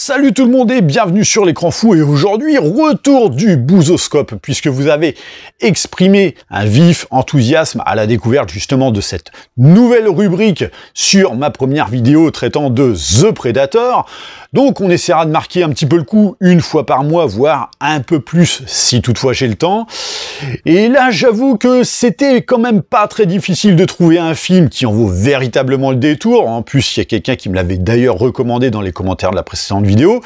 Salut tout le monde et bienvenue sur l'écran fou, et aujourd'hui, retour du bousoscope, puisque vous avez exprimé un vif enthousiasme à la découverte justement de cette nouvelle rubrique sur ma première vidéo traitant de The Predator. Donc on essaiera de marquer un petit peu le coup une fois par mois, voire un peu plus si toutefois j'ai le temps. Et là j'avoue que c'était quand même pas très difficile de trouver un film qui en vaut véritablement le détour. En plus il y a quelqu'un qui me l'avait d'ailleurs recommandé dans les commentaires de la précédente vidéo.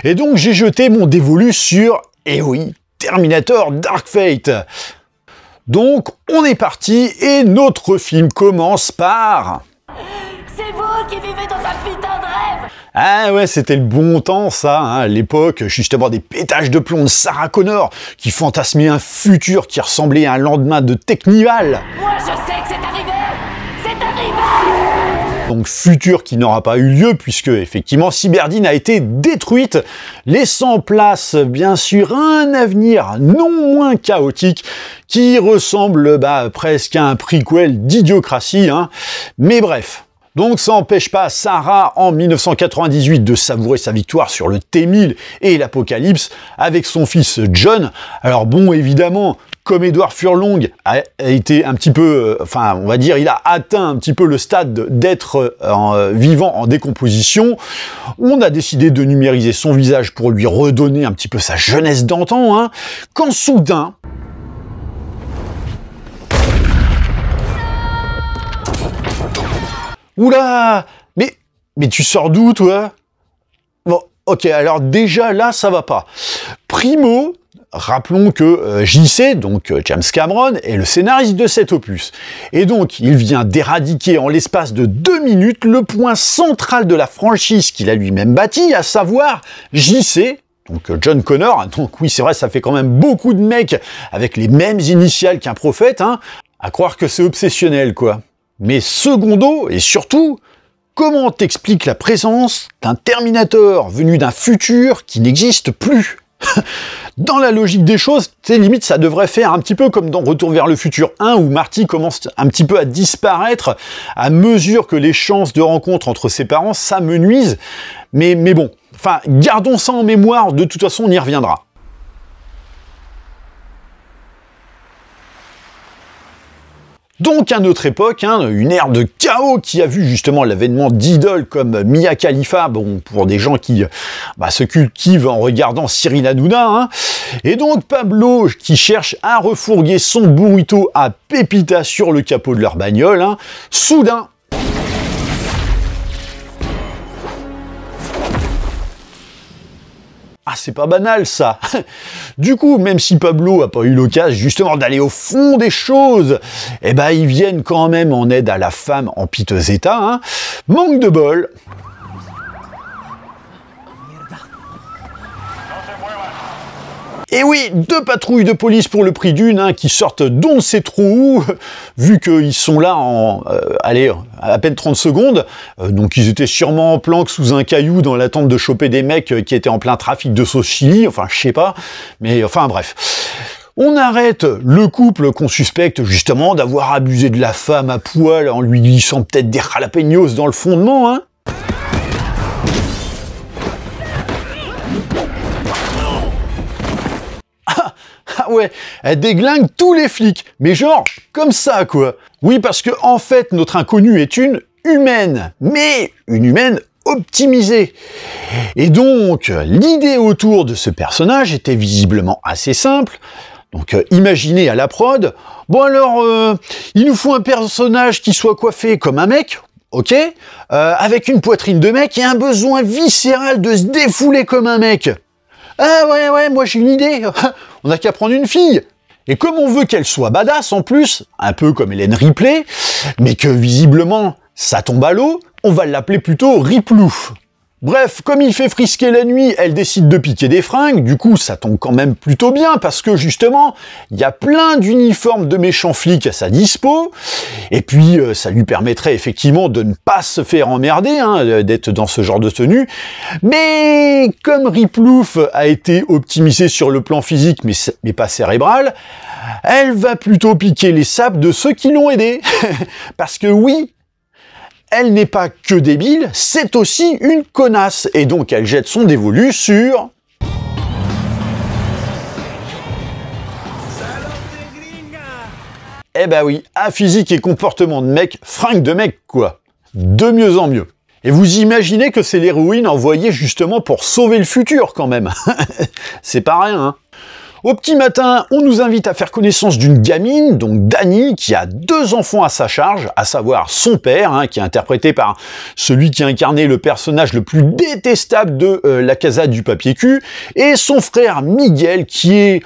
Et donc j'ai jeté mon dévolu sur, eh oui, Terminator Dark Fate. Donc on est parti et notre film commence par... C'est vous qui vivez dans un putain de rêve! Ah ouais, c'était le bon temps ça, hein, à l'époque, justement des pétages de plomb de Sarah Connor qui fantasmait un futur qui ressemblait à un lendemain de Technival. Moi je sais que c'est arrivé! C'est arrivé! Donc futur qui n'aura pas eu lieu puisque effectivement Cyberdine a été détruite, laissant place bien sûr à un avenir non moins chaotique qui ressemble presque à un prequel d'Idiocratie, hein. Mais bref. Donc ça n'empêche pas Sarah en 1998 de savourer sa victoire sur le T-1000 et l'Apocalypse avec son fils John. Alors bon, évidemment, comme Edward Furlong a été un petit peu, on va dire, il a atteint un petit peu le stade d'être vivant en décomposition, on a décidé de numériser son visage pour lui redonner un petit peu sa jeunesse d'antan, hein, quand soudain... Oula, mais tu sors d'où, toi? Bon, ok, alors déjà, là, ça va pas. Primo, rappelons que JC, donc James Cameron, est le scénariste de cet opus. Et donc, il vient d'éradiquer en l'espace de 2 minutes le point central de la franchise qu'il a lui-même bâti, à savoir JC, donc John Connor. Donc oui, c'est vrai, ça fait quand même beaucoup de mecs avec les mêmes initiales qu'un prophète, hein, à croire que c'est obsessionnel, quoi. Mais secondo, et surtout, comment t'expliques la présence d'un Terminator venu d'un futur qui n'existe plus? Dans la logique des choses, c'est limite, ça devrait faire un petit peu comme dans Retour vers le futur 1, où Marty commence un petit peu à disparaître à mesure que les chances de rencontre entre ses parents s'amenuisent. Mais bon, gardons ça en mémoire, de toute façon on y reviendra. Donc à notre époque, hein, une ère de chaos qui a vu justement l'avènement d'idoles comme Mia Khalifa, bon, pour des gens qui se cultivent en regardant Cyril Hanouna, hein. Et donc Pablo qui cherche à refourguer son burrito à Pepita sur le capot de leur bagnole, hein. Soudain, ah, c'est pas banal, ça. Du coup, même si Pablo a pas eu l'occasion, justement, d'aller au fond des choses, ils viennent quand même en aide à la femme en piteux état, hein. Manque de bol. Et oui, 2 patrouilles de police pour le prix d'une, hein, qui sortent d'on ne sait trop où, vu qu'ils sont là en, à peine 30 secondes. Donc ils étaient sûrement en planque sous un caillou dans l'attente de choper des mecs qui étaient en plein trafic de sauce chili, je sais pas, mais bref. On arrête le couple qu'on suspecte justement d'avoir abusé de la femme à poil en lui glissant peut-être des jalapenos dans le fondement, hein. Ah ouais, elle déglingue tous les flics, mais genre, comme ça, quoi. Oui, parce que, en fait, notre inconnue est une humaine, mais une humaine optimisée. Et donc, l'idée autour de ce personnage était visiblement assez simple. Donc, imaginez à la prod, bon alors, il nous faut un personnage qui soit coiffé comme un mec, ok, avec une poitrine de mec et un besoin viscéral de se défouler comme un mec. Ah ouais, moi j'ai une idée, on n'a qu'à prendre une fille. Et comme on veut qu'elle soit badass en plus, un peu comme Hélène Ripley, mais que visiblement ça tombe à l'eau, on va l'appeler plutôt Riplouf. Bref, comme il fait frisquer la nuit, elle décide de piquer des fringues, du coup ça tombe quand même plutôt bien, parce que justement, il y a plein d'uniformes de méchants flics à sa dispo, et puis ça lui permettrait effectivement de ne pas se faire emmerder, hein, d'être dans ce genre de tenue, mais comme Riplouf a été optimisé sur le plan physique, mais pas cérébral, elle va plutôt piquer les sapes de ceux qui l'ont aidé, parce que oui, elle n'est pas que débile, c'est aussi une connasse. Et donc elle jette son dévolu sur... Eh ben oui, à physique et comportement de mec, fringue de mec quoi. De mieux en mieux. Et vous imaginez que c'est l'héroïne envoyée justement pour sauver le futur quand même. C'est pas rien, hein. Au petit matin, on nous invite à faire connaissance d'une gamine, donc Dani, qui a 2 enfants à sa charge, à savoir son père, hein, qui est interprété par celui qui a incarné le personnage le plus détestable de La Casa du Papier Cul, et son frère Miguel, qui est...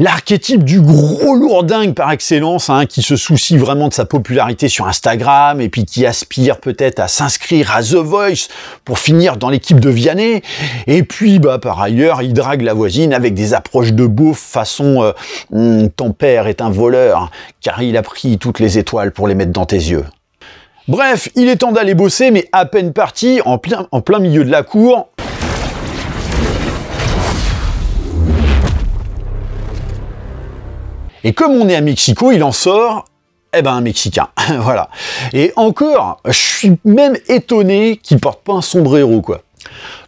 l'archétype du gros lourdingue par excellence, hein, qui se soucie vraiment de sa popularité sur Instagram et puis qui aspire peut-être à s'inscrire à The Voice pour finir dans l'équipe de Vianney. Et puis, par ailleurs, il drague la voisine avec des approches de beauf façon ton père est un voleur, car il a pris toutes les étoiles pour les mettre dans tes yeux. Bref, il est temps d'aller bosser, mais à peine parti, en plein milieu de la cour... Et comme on est à Mexico, il en sort, un Mexicain, voilà. Et encore, je suis même étonné qu'il porte pas un sombrero, quoi.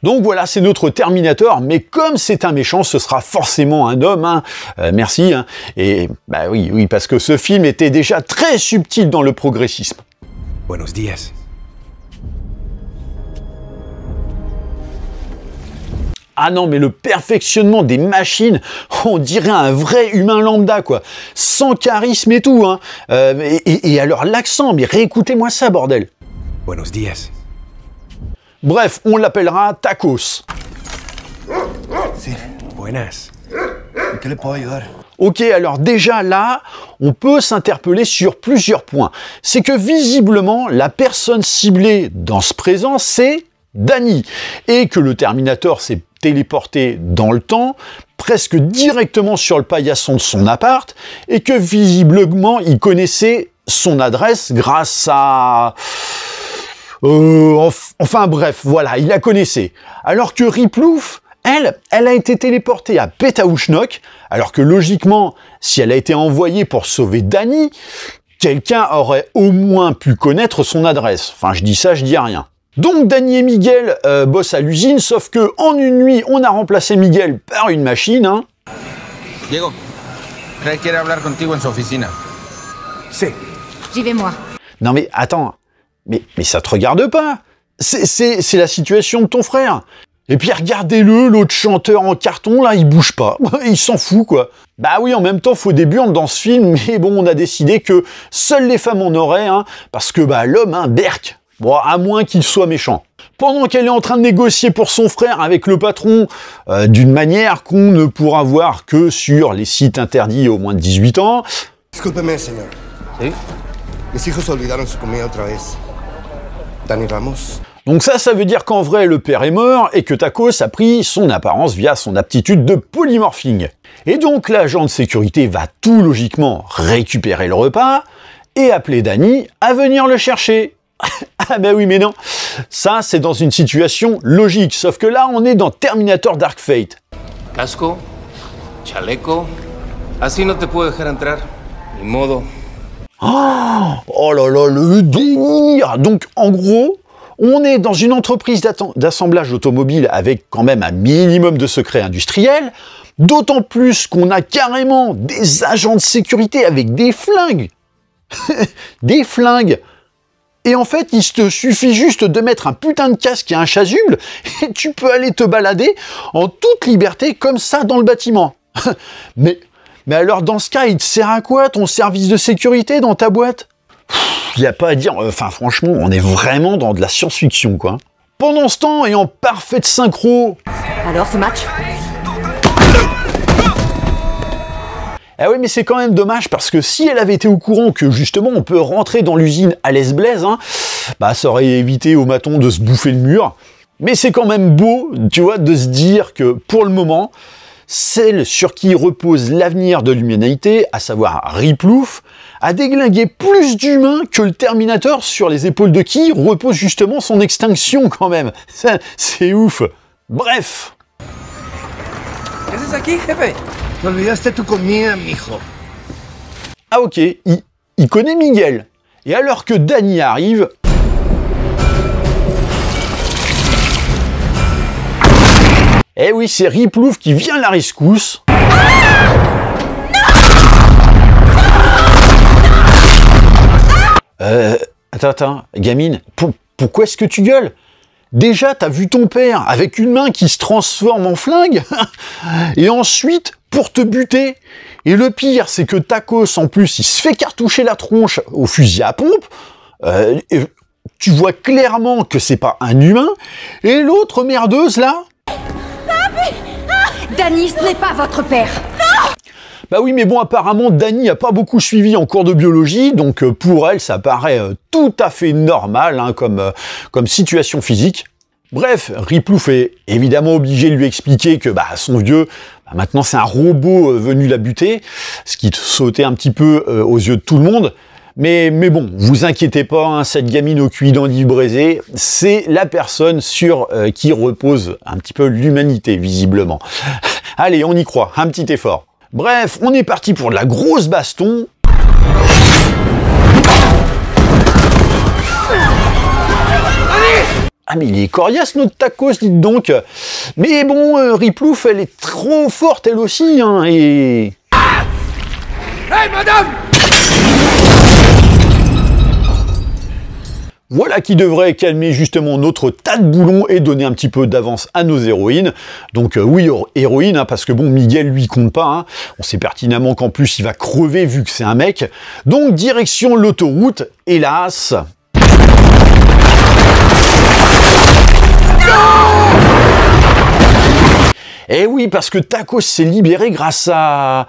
Donc voilà, c'est notre Terminator, mais comme c'est un méchant, ce sera forcément un homme, hein. Merci, hein. Et oui, parce que ce film était déjà très subtil dans le progressisme. Buenos días. Ah non, mais le perfectionnement des machines, on dirait un vrai humain lambda, quoi. Sans charisme et tout, hein. Et alors l'accent, mais réécoutez-moi ça, bordel. Buenos días. Bref, on l'appellera Tacos. Sí, buenas. ¿En qué le puedo ayudar? Ok, alors déjà là, on peut s'interpeller sur plusieurs points. C'est que visiblement, la personne ciblée dans ce présent, c'est Dani. Et que le Terminator s'est téléporté dans le temps, presque directement sur le paillasson de son appart, et que visiblement, il connaissait son adresse grâce à... enfin bref, voilà, il la connaissait. Alors que Riplouf, elle a été téléportée à Pétaouchnok, alors que logiquement, si elle a été envoyée pour sauver Dani, quelqu'un aurait au moins pu connaître son adresse. Enfin, je dis ça, je dis rien. Donc Dani et Miguel bossent à l'usine, sauf que en une nuit, on a remplacé Miguel par une machine, hein. Diego, Ray quiere hablar contigo en su oficina. Sí. J'y vais moi. Non mais attends, mais ça te regarde pas. C'est la situation de ton frère. Et puis regardez-le, l'autre chanteur en carton, là, il bouge pas. Il s'en fout, quoi. Bah oui, en même temps, faut des burnes dans ce film, mais bon, on a décidé que seules les femmes en auraient, hein, parce que l'homme, berk. Bon, à moins qu'il soit méchant. Pendant qu'elle est en train de négocier pour son frère avec le patron d'une manière qu'on ne pourra voir que sur les sites interdits aux moins de 18 ans. Discúlpeme, señor. ¿Sí? Mis hijos olvidaron su comida otra vez. Dani Ramos. Donc ça veut dire qu'en vrai, le père est mort et que Tacos a pris son apparence via son aptitude de polymorphing. Et donc l'agent de sécurité va tout logiquement récupérer le repas et appeler Dani à venir le chercher. Ah oui, mais non. Ça, c'est dans une situation logique. Sauf que là, on est dans Terminator Dark Fate. Casco, chaleco. Así no te puedo dejar entrar. Ni modo. Oh là là, le délire! Donc, en gros, on est dans une entreprise d'assemblage automobile avec quand même un minimum de secret industriel, d'autant plus qu'on a carrément des agents de sécurité avec des flingues. Des flingues. Et en fait, il te suffit juste de mettre un putain de casque et un chasuble, et tu peux aller te balader en toute liberté comme ça dans le bâtiment. Mais alors dans ce cas, il te sert à quoi ton service de sécurité dans ta boîte? Il n'y a pas à dire, enfin franchement, on est vraiment dans de la science-fiction, quoi. Pendant ce temps, et en parfaite synchro... Alors, ce match? Ah oui, mais c'est quand même dommage, parce que si elle avait été au courant que justement on peut rentrer dans l'usine à l'aise-blaise, hein, ça aurait évité au maton de se bouffer le mur. Mais c'est quand même beau, tu vois, de se dire que pour le moment, celle sur qui repose l'avenir de l'humanité, à savoir Riplouf, a déglingué plus d'humains que le Terminator, sur les épaules de qui repose justement son extinction quand même. C'est ouf. Bref. ¿Qué haces aquí, jefe? Te olvidaste tu comida, mijo. Ah ok, il connaît Miguel. Et alors que Danny arrive... Eh oui, c'est Riplouf qui vient à la rescousse. Attends, gamine, pourquoi est-ce que tu gueules? Déjà, t'as vu ton père avec une main qui se transforme en flingue, et ensuite, pour te buter. Et le pire, c'est que Tacos, en plus, il se fait cartoucher la tronche au fusil à pompe. Et tu vois clairement que c'est pas un humain. Et l'autre merdeuse, là... Danny, ce n'est pas votre père. Bah oui, mais bon, apparemment, Danny a pas beaucoup suivi en cours de biologie, donc pour elle, ça paraît tout à fait normal hein, comme situation physique. Bref, Riplouf est évidemment obligé de lui expliquer que bah, son vieux, bah, maintenant c'est un robot venu la buter, ce qui sautait un petit peu aux yeux de tout le monde. Mais bon, vous inquiétez pas, hein, cette gamine au cuit d'endive braisée, c'est la personne sur qui repose un petit peu l'humanité, visiblement. Allez, on y croit, un petit effort. Bref, on est parti pour de la grosse baston. Ah mais il est coriace notre Tacos, dites donc. Mais bon, Riplouf, elle est trop forte elle aussi, hein, et... Hey, madame! Voilà qui devrait calmer justement notre tas de boulons et donner un petit peu d'avance à nos héroïnes. Donc oui, héroïne, hein, parce que bon, Miguel lui compte pas. Hein. On sait pertinemment qu'en plus il va crever vu que c'est un mec. Donc direction l'autoroute, hélas. Eh oui, parce que Tacos s'est libéré grâce à...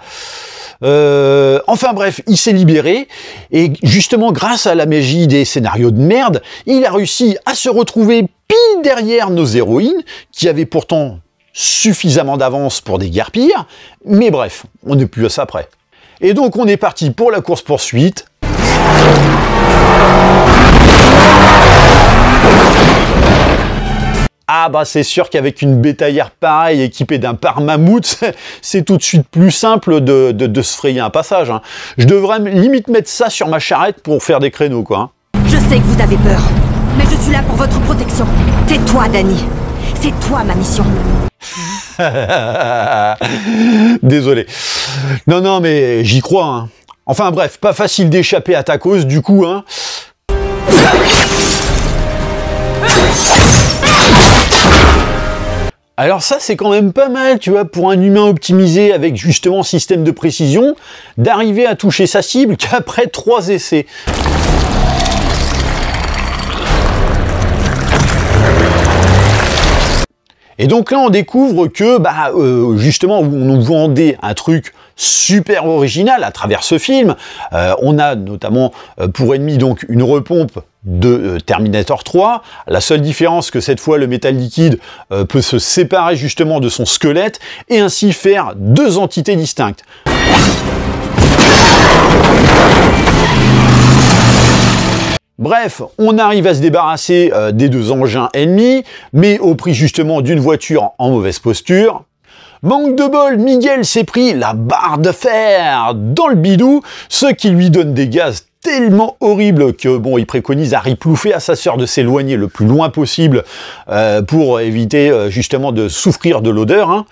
enfin bref, il s'est libéré, et justement grâce à la magie des scénarios de merde, il a réussi à se retrouver pile derrière nos héroïnes, qui avaient pourtant suffisamment d'avance pour déguerpir, mais bref, on n'est plus à ça près. Et donc on est parti pour la course-poursuite. Ah bah c'est sûr qu'avec une bétaillère pareille équipée d'un pare-mammouth, c'est tout de suite plus simple de se frayer un passage. Hein. Je devrais limite mettre ça sur ma charrette pour faire des créneaux, quoi. Hein. Je sais que vous avez peur, mais je suis là pour votre protection. Tais-toi, Danny. C'est toi ma mission. Désolé. Non, mais j'y crois. Hein. Enfin bref, pas facile d'échapper à Tacos, du coup. Hein. Alors ça, c'est quand même pas mal, tu vois, pour un humain optimisé avec justement système de précision, d'arriver à toucher sa cible qu'après 3 essais. Et donc là, on découvre que, bah, justement, où on nous vendait un truc super original à travers ce film. On a notamment pour ennemi donc une repompe de Terminator 3. La seule différence que cette fois le métal liquide peut se séparer justement de son squelette et ainsi faire 2 entités distinctes. Bref, on arrive à se débarrasser des 2 engins ennemis, mais au prix justement d'une voiture en mauvaise posture. Manque de bol, Miguel s'est pris la barre de fer dans le bidou, ce qui lui donne des gaz tellement horribles que bon, il préconise à Riplouf et à sa sœur de s'éloigner le plus loin possible pour éviter justement de souffrir de l'odeur. Hein.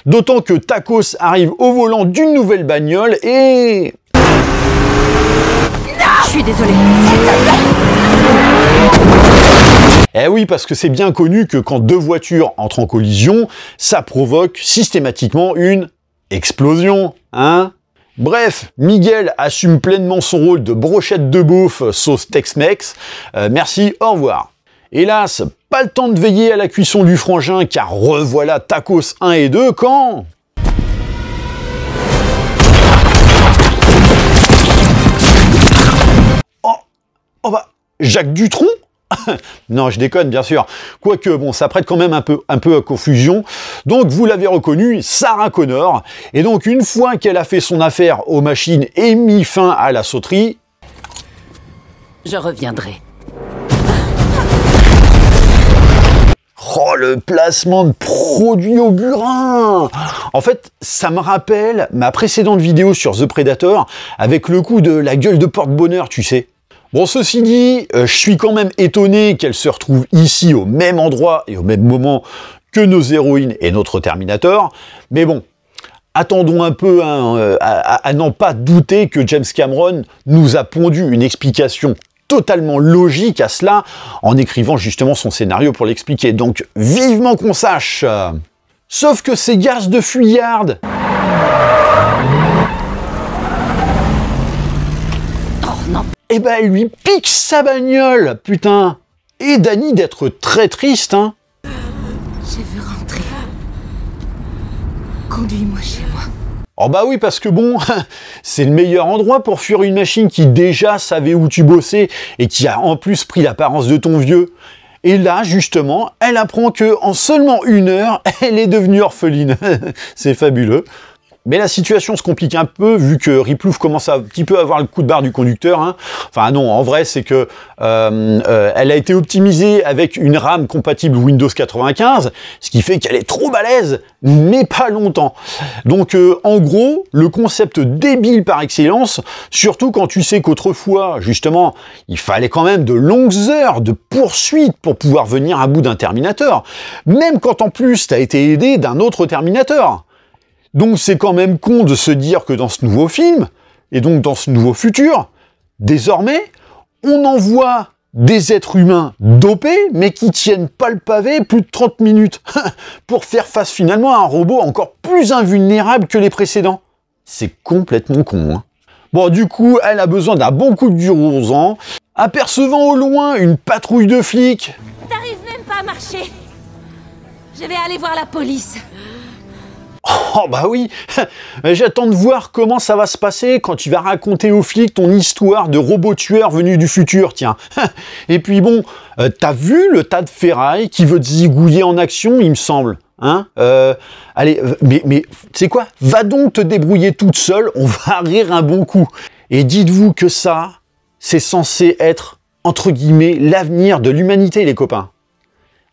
D'autant que Tacos arrive au volant d'une nouvelle bagnole et... Je suis désolée. Eh oui, parce que c'est bien connu que quand 2 voitures entrent en collision, ça provoque systématiquement une explosion, hein. Bref, Miguel assume pleinement son rôle de brochette de beauf sauce Tex-Mex. Merci, au revoir. Hélas, pas le temps de veiller à la cuisson du frangin, car revoilà Tacos 1 et 2 quand... Oh bah, Jacques Dutronc? Non, je déconne, bien sûr. Quoique, bon, ça prête quand même un peu à confusion. Donc, vous l'avez reconnu, Sarah Connor. Et donc, une fois qu'elle a fait son affaire aux machines et mis fin à la sauterie... Je reviendrai. Oh, le placement de produits au burin! En fait, ça me rappelle ma précédente vidéo sur The Predator avec le coup de la gueule de porte-bonheur, tu sais. Bon, ceci dit, je suis quand même étonné qu'elle se retrouve ici au même endroit et au même moment que nos héroïnes et notre Terminator, mais bon, attendons un peu hein, à n'en pas douter que James Cameron nous a pondu une explication totalement logique à cela en écrivant justement son scénario pour l'expliquer. Donc vivement qu'on sache. Sauf que ces garces de fuyarde. Oh non. Eh ben elle lui pique sa bagnole, putain. Et Danny d'être très triste, hein. Je veux rentrer. Conduis-moi chez moi. Oh bah oui, parce que bon, c'est le meilleur endroit pour fuir une machine qui déjà savait où tu bossais et qui a en plus pris l'apparence de ton vieux. Et là, justement, elle apprend que en seulement 1 heure, elle est devenue orpheline. C'est fabuleux. Mais la situation se complique un peu, vu que Riplouf commence à un petit peu avoir le coup de barre du conducteur. Hein. Enfin non, en vrai, c'est que elle a été optimisée avec une RAM compatible Windows 95, ce qui fait qu'elle est trop balèze, mais pas longtemps. Donc en gros, le concept débile par excellence, surtout quand tu sais qu'autrefois, justement, il fallait quand même de longues heures de poursuite pour pouvoir venir à bout d'un Terminator. Même quand en plus, tu as été aidé d'un autre Terminator. Donc c'est quand même con de se dire que dans ce nouveau film, et donc dans ce nouveau futur, désormais, on envoie des êtres humains dopés, mais qui tiennent pas le pavé plus de 30 minutes, pour faire face finalement à un robot encore plus invulnérable que les précédents. C'est complètement con, hein. Bon, du coup, elle a besoin d'un bon coup de gurozan, apercevant au loin une patrouille de flics. T'arrives même pas à marcher. Je vais aller voir la police. Oh bah oui, j'attends de voir comment ça va se passer quand tu vas raconter aux flics ton histoire de robot tueur venu du futur, tiens. Et puis bon, t'as vu le tas de ferraille qui veut te zigouiller en action, il me semble. Hein allez, mais tu sais quoi? Va donc te débrouiller toute seule, on va rire un bon coup. Et dites-vous que ça, c'est censé être, entre guillemets, l'avenir de l'humanité, les copains.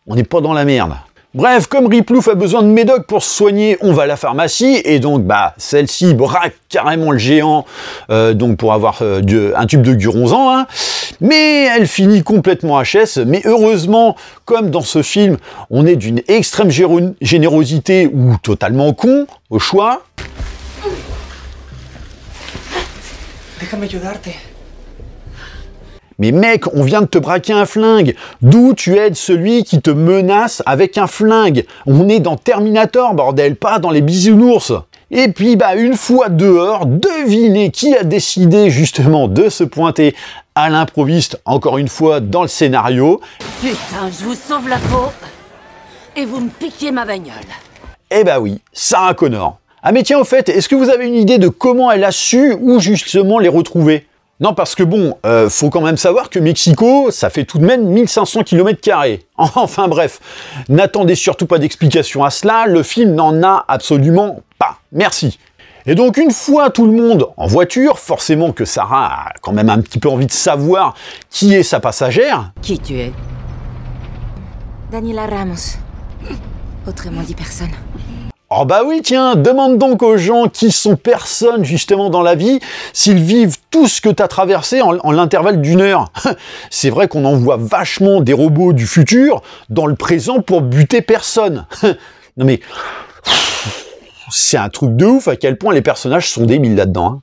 On n'est pas dans la merde. Bref, comme Riplouf a besoin de médoc pour se soigner, on va à la pharmacie, et donc bah celle-ci braque carrément le géant donc pour avoir un tube de Guronzan, hein. Mais elle finit complètement HS, mais heureusement, comme dans ce film, on est d'une extrême générosité ou totalement con, au choix. Déjame ayudarte. Mais mec, on vient de te braquer un flingue. D'où tu aides celui qui te menace avec un flingue? On est dans Terminator, bordel, pas dans les bisounours. Et puis, bah, une fois dehors, devinez qui a décidé justement de se pointer à l'improviste, encore une fois, dans le scénario. Putain, je vous sauve la peau. Et vous me piquez ma bagnole. Eh bah oui, Sarah Connor. Ah mais tiens, au fait, est-ce que vous avez une idée de comment elle a su où justement les retrouver? Non, parce que bon, faut quand même savoir que Mexico, ça fait tout de même 1500 km². Enfin bref, n'attendez surtout pas d'explication à cela, le film n'en a absolument pas. Merci. Et donc une fois tout le monde en voiture, forcément que Sarah a quand même un petit peu envie de savoir qui est sa passagère. Qui tu es? Daniela Ramos. Autrement dit personne. Oh bah oui, tiens, demande donc aux gens qui sont personnes justement dans la vie, s'ils vivent tout ce que t'as traversé en l'intervalle d'1 heure. C'est vrai qu'on envoie vachement des robots du futur dans le présent pour buter personne. Non mais, c'est un truc de ouf à quel point les personnages sont débiles là-dedans. Hein.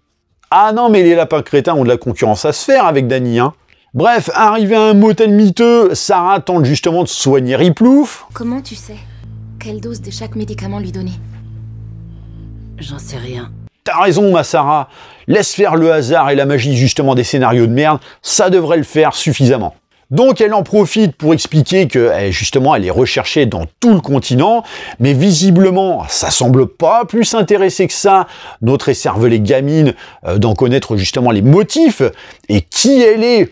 Ah non, mais les lapins crétins ont de la concurrence à se faire avec Danny. Hein. Bref, arrivé à un motel miteux, Sarah tente justement de soigner Riplouf. Comment tu sais? Quelle dose de chaque médicament lui donner? J'en sais rien. T'as raison, ma Sarah. Laisse faire le hasard et la magie justement des scénarios de merde, ça devrait le faire suffisamment. Donc elle en profite pour expliquer que justement elle est recherchée dans tout le continent, mais visiblement ça semble pas plus intéressé que ça notre écervelée gamine d'en connaître justement les motifs et qui elle est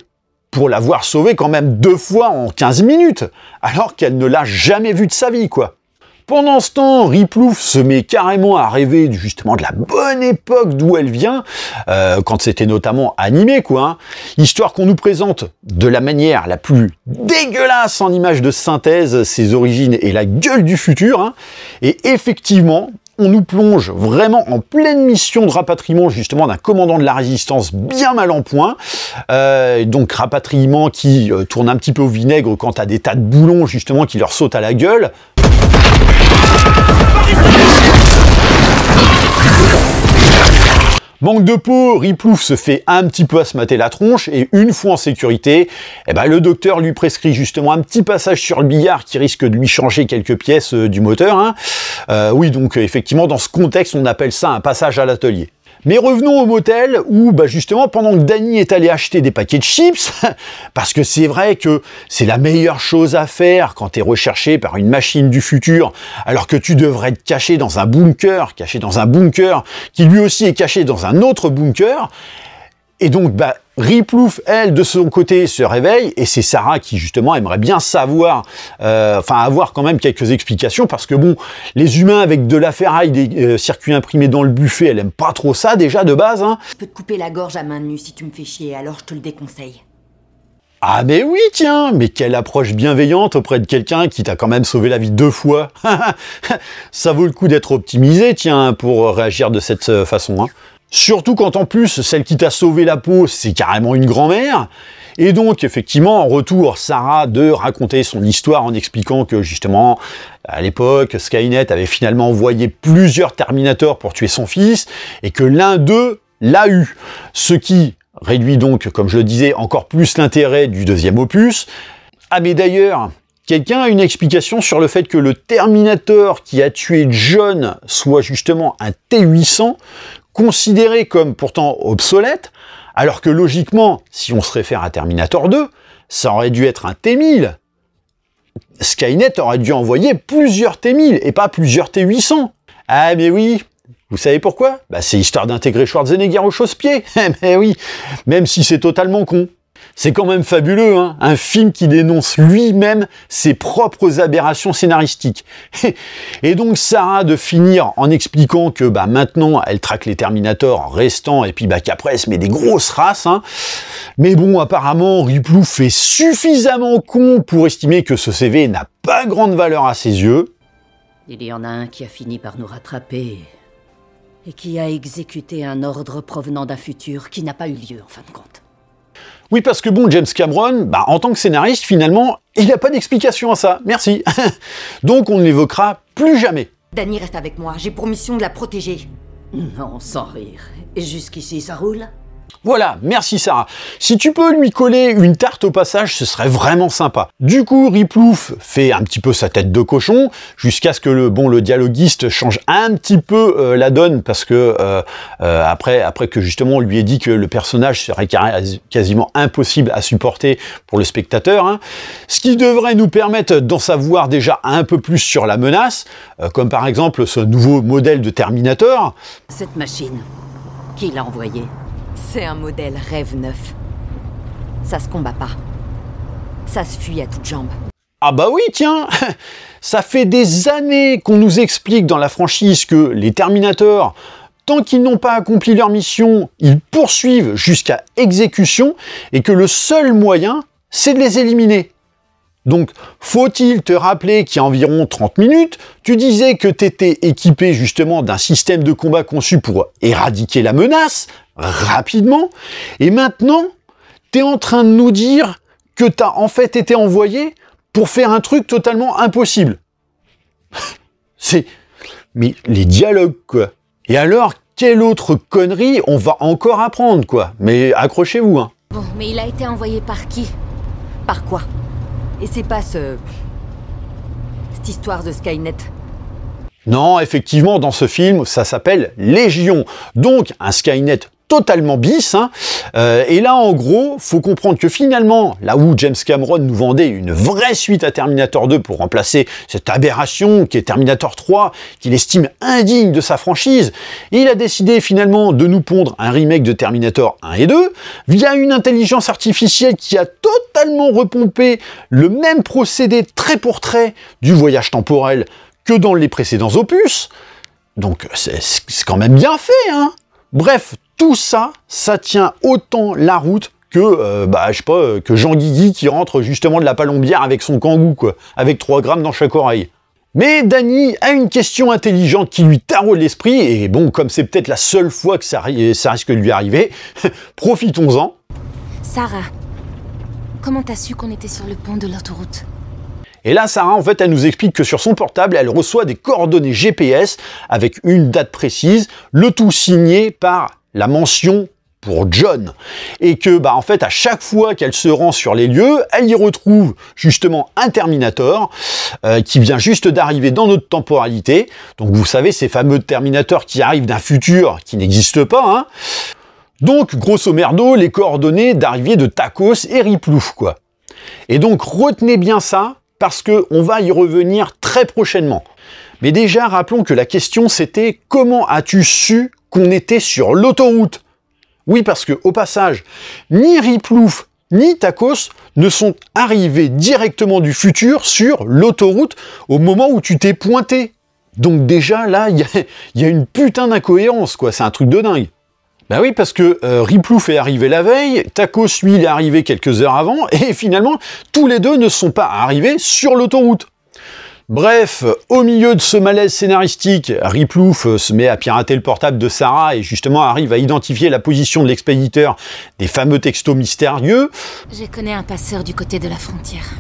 pour l'avoir sauvée quand même 2 fois en 15 minutes, alors qu'elle ne l'a jamais vue de sa vie, quoi. Pendant ce temps, Riplouf se met carrément à rêver justement de la bonne époque d'où elle vient, quand c'était notamment animé, quoi, hein, histoire qu'on nous présente de la manière la plus dégueulasse en images de synthèse ses origines et la gueule du futur, hein, et effectivement, on nous plonge vraiment en pleine mission de rapatriement justement d'un commandant de la résistance bien mal en point. Donc rapatriement qui tourne un petit peu au vinaigre quand t'as des tas de boulons justement qui leur sautent à la gueule. Manque de peau, Riplouf se fait un petit peu asmater la tronche et une fois en sécurité, eh ben, le docteur lui prescrit justement un petit passage sur le billard qui risque de lui changer quelques pièces du moteur. Hein. Oui, donc effectivement, dans ce contexte, on appelle ça un passage à l'atelier. Mais revenons au motel où, bah justement, pendant que Danny est allé acheter des paquets de chips, parce que c'est vrai que c'est la meilleure chose à faire quand tu es recherché par une machine du futur, alors que tu devrais être caché dans un bunker, qui lui aussi est caché dans un autre bunker. Et donc, bah, Riplouf, elle, de son côté, se réveille, et c'est Sarah qui, justement, aimerait bien savoir, avoir quand même quelques explications, parce que, bon, les humains avec de la ferraille, des circuits imprimés dans le buffet, elle aime pas trop ça, déjà, de base, hein. Je peux te couper la gorge à main nue si tu me fais chier, alors je te le déconseille. Ah mais oui, tiens, mais quelle approche bienveillante auprès de quelqu'un qui t'a quand même sauvé la vie 2 fois. Ça vaut le coup d'être optimisé, tiens, pour réagir de cette façon, hein. Surtout quand en plus, celle qui t'a sauvé la peau, c'est carrément une grand-mère. Et donc, effectivement, en retour, Sarah de raconter son histoire en expliquant que, justement, à l'époque, Skynet avait finalement envoyé plusieurs Terminators pour tuer son fils, et que l'un d'eux l'a eu. Ce qui réduit donc, comme je le disais, encore plus l'intérêt du deuxième opus. Ah mais d'ailleurs, quelqu'un a une explication sur le fait que le Terminator qui a tué John soit justement un T-800, considéré comme pourtant obsolète, alors que logiquement, si on se réfère à Terminator 2, ça aurait dû être un T-1000. Skynet aurait dû envoyer plusieurs T-1000 et pas plusieurs T-800. Ah mais oui, vous savez pourquoi? Bah c'est histoire d'intégrer Schwarzenegger au chausse-pied. Mais oui, même si c'est totalement con. C'est quand même fabuleux, hein, un film qui dénonce lui-même ses propres aberrations scénaristiques. Et donc Sarah de finir en expliquant que bah, maintenant elle traque les Terminators restants et puis bah, qu'après elle se met des grosses races. Hein. Mais bon, apparemment Riplouf est suffisamment con pour estimer que ce CV n'a pas grande valeur à ses yeux. Il y en a un qui a fini par nous rattraper et qui a exécuté un ordre provenant d'un futur qui n'a pas eu lieu en fin de compte. Oui, parce que bon, James Cameron, bah, en tant que scénariste, finalement, il n'a pas d'explication à ça. Merci. Donc, on ne l'évoquera plus jamais. Danny reste avec moi, j'ai pour mission de la protéger. Non, sans rire. Et jusqu'ici, ça roule? Voilà, merci Sarah. Si tu peux lui coller une tarte au passage, ce serait vraiment sympa. Du coup, Riplouf fait un petit peu sa tête de cochon, jusqu'à ce que le dialoguiste change un petit peu la donne, parce que après que justement on lui ait dit que le personnage serait quasiment impossible à supporter pour le spectateur, hein. Ce qui devrait nous permettre d'en savoir déjà un peu plus sur la menace, comme par exemple ce nouveau modèle de Terminator. Cette machine, qui l'a envoyée? C'est un modèle rêve neuf. Ça se combat pas. Ça se fuit à toutes jambes. Ah bah oui, tiens. Ça fait des années qu'on nous explique dans la franchise que les Terminators, tant qu'ils n'ont pas accompli leur mission, ils poursuivent jusqu'à exécution et que le seul moyen, c'est de les éliminer. Donc, faut-il te rappeler qu'il y a environ 30 minutes, tu disais que tu étais équipé justement d'un système de combat conçu pour éradiquer la menace rapidement, et maintenant, tu es en train de nous dire que tu as en fait été envoyé pour faire un truc totalement impossible. Mais les dialogues, quoi. Et alors, quelle autre connerie on va encore apprendre, quoi. Mais accrochez-vous, hein. Bon, mais il a été envoyé par qui? Par quoi? Et c'est pas cette histoire de Skynet. Non, effectivement, dans ce film, ça s'appelle Légion. Donc, un Skynet totalement bis. Hein. Et là, en gros, faut comprendre que finalement, là où James Cameron nous vendait une vraie suite à Terminator 2 pour remplacer cette aberration qui est Terminator 3, qu'il estime indigne de sa franchise, il a décidé finalement de nous pondre un remake de Terminator 1 et 2 via une intelligence artificielle qui a totalement repompé le même procédé trait pour trait du voyage temporel que dans les précédents opus. Donc, c'est quand même bien fait, hein. Bref, tout ça, ça tient autant la route que, je sais pas, que Jean Guigui qui rentre justement de la Palombière avec son kangou, quoi, avec 3 grammes dans chaque oreille. Mais Dany a une question intelligente qui lui taraude l'esprit, et bon, comme c'est peut-être la seule fois que ça risque de lui arriver, profitons-en. Sarah, comment t'as su qu'on était sur le pont de l'autoroute? Et là, Sarah, en fait, elle nous explique que sur son portable, elle reçoit des coordonnées GPS avec une date précise, le tout signé par la mention pour John. Et que, bah, en fait, à chaque fois qu'elle se rend sur les lieux, elle y retrouve justement un Terminator qui vient juste d'arriver dans notre temporalité. Donc, vous savez, ces fameux Terminators qui arrivent d'un futur qui n'existe pas, hein. Donc, grosso merdo, les coordonnées d'arrivée de Takos et Riplouf, quoi. Et donc, retenez bien ça, parce qu'on va y revenir très prochainement. Mais déjà, rappelons que la question c'était « Comment as-tu su qu'on était sur l'autoroute ?» Oui, parce que au passage, ni Riplouf ni Takos ne sont arrivés directement du futur sur l'autoroute au moment où tu t'es pointé. Donc déjà, là, il y a une putain d'incohérence, quoi. C'est un truc de dingue. Ben oui, parce que Riplouf est arrivé la veille, Takos, lui, il est arrivé quelques heures avant, et finalement, tous les deux ne sont pas arrivés sur l'autoroute. Bref, au milieu de ce malaise scénaristique, Riplouf se met à pirater le portable de Sarah et justement arrive à identifier la position de l'expéditeur des fameux textos mystérieux. Je connais un passeur du côté de la frontière.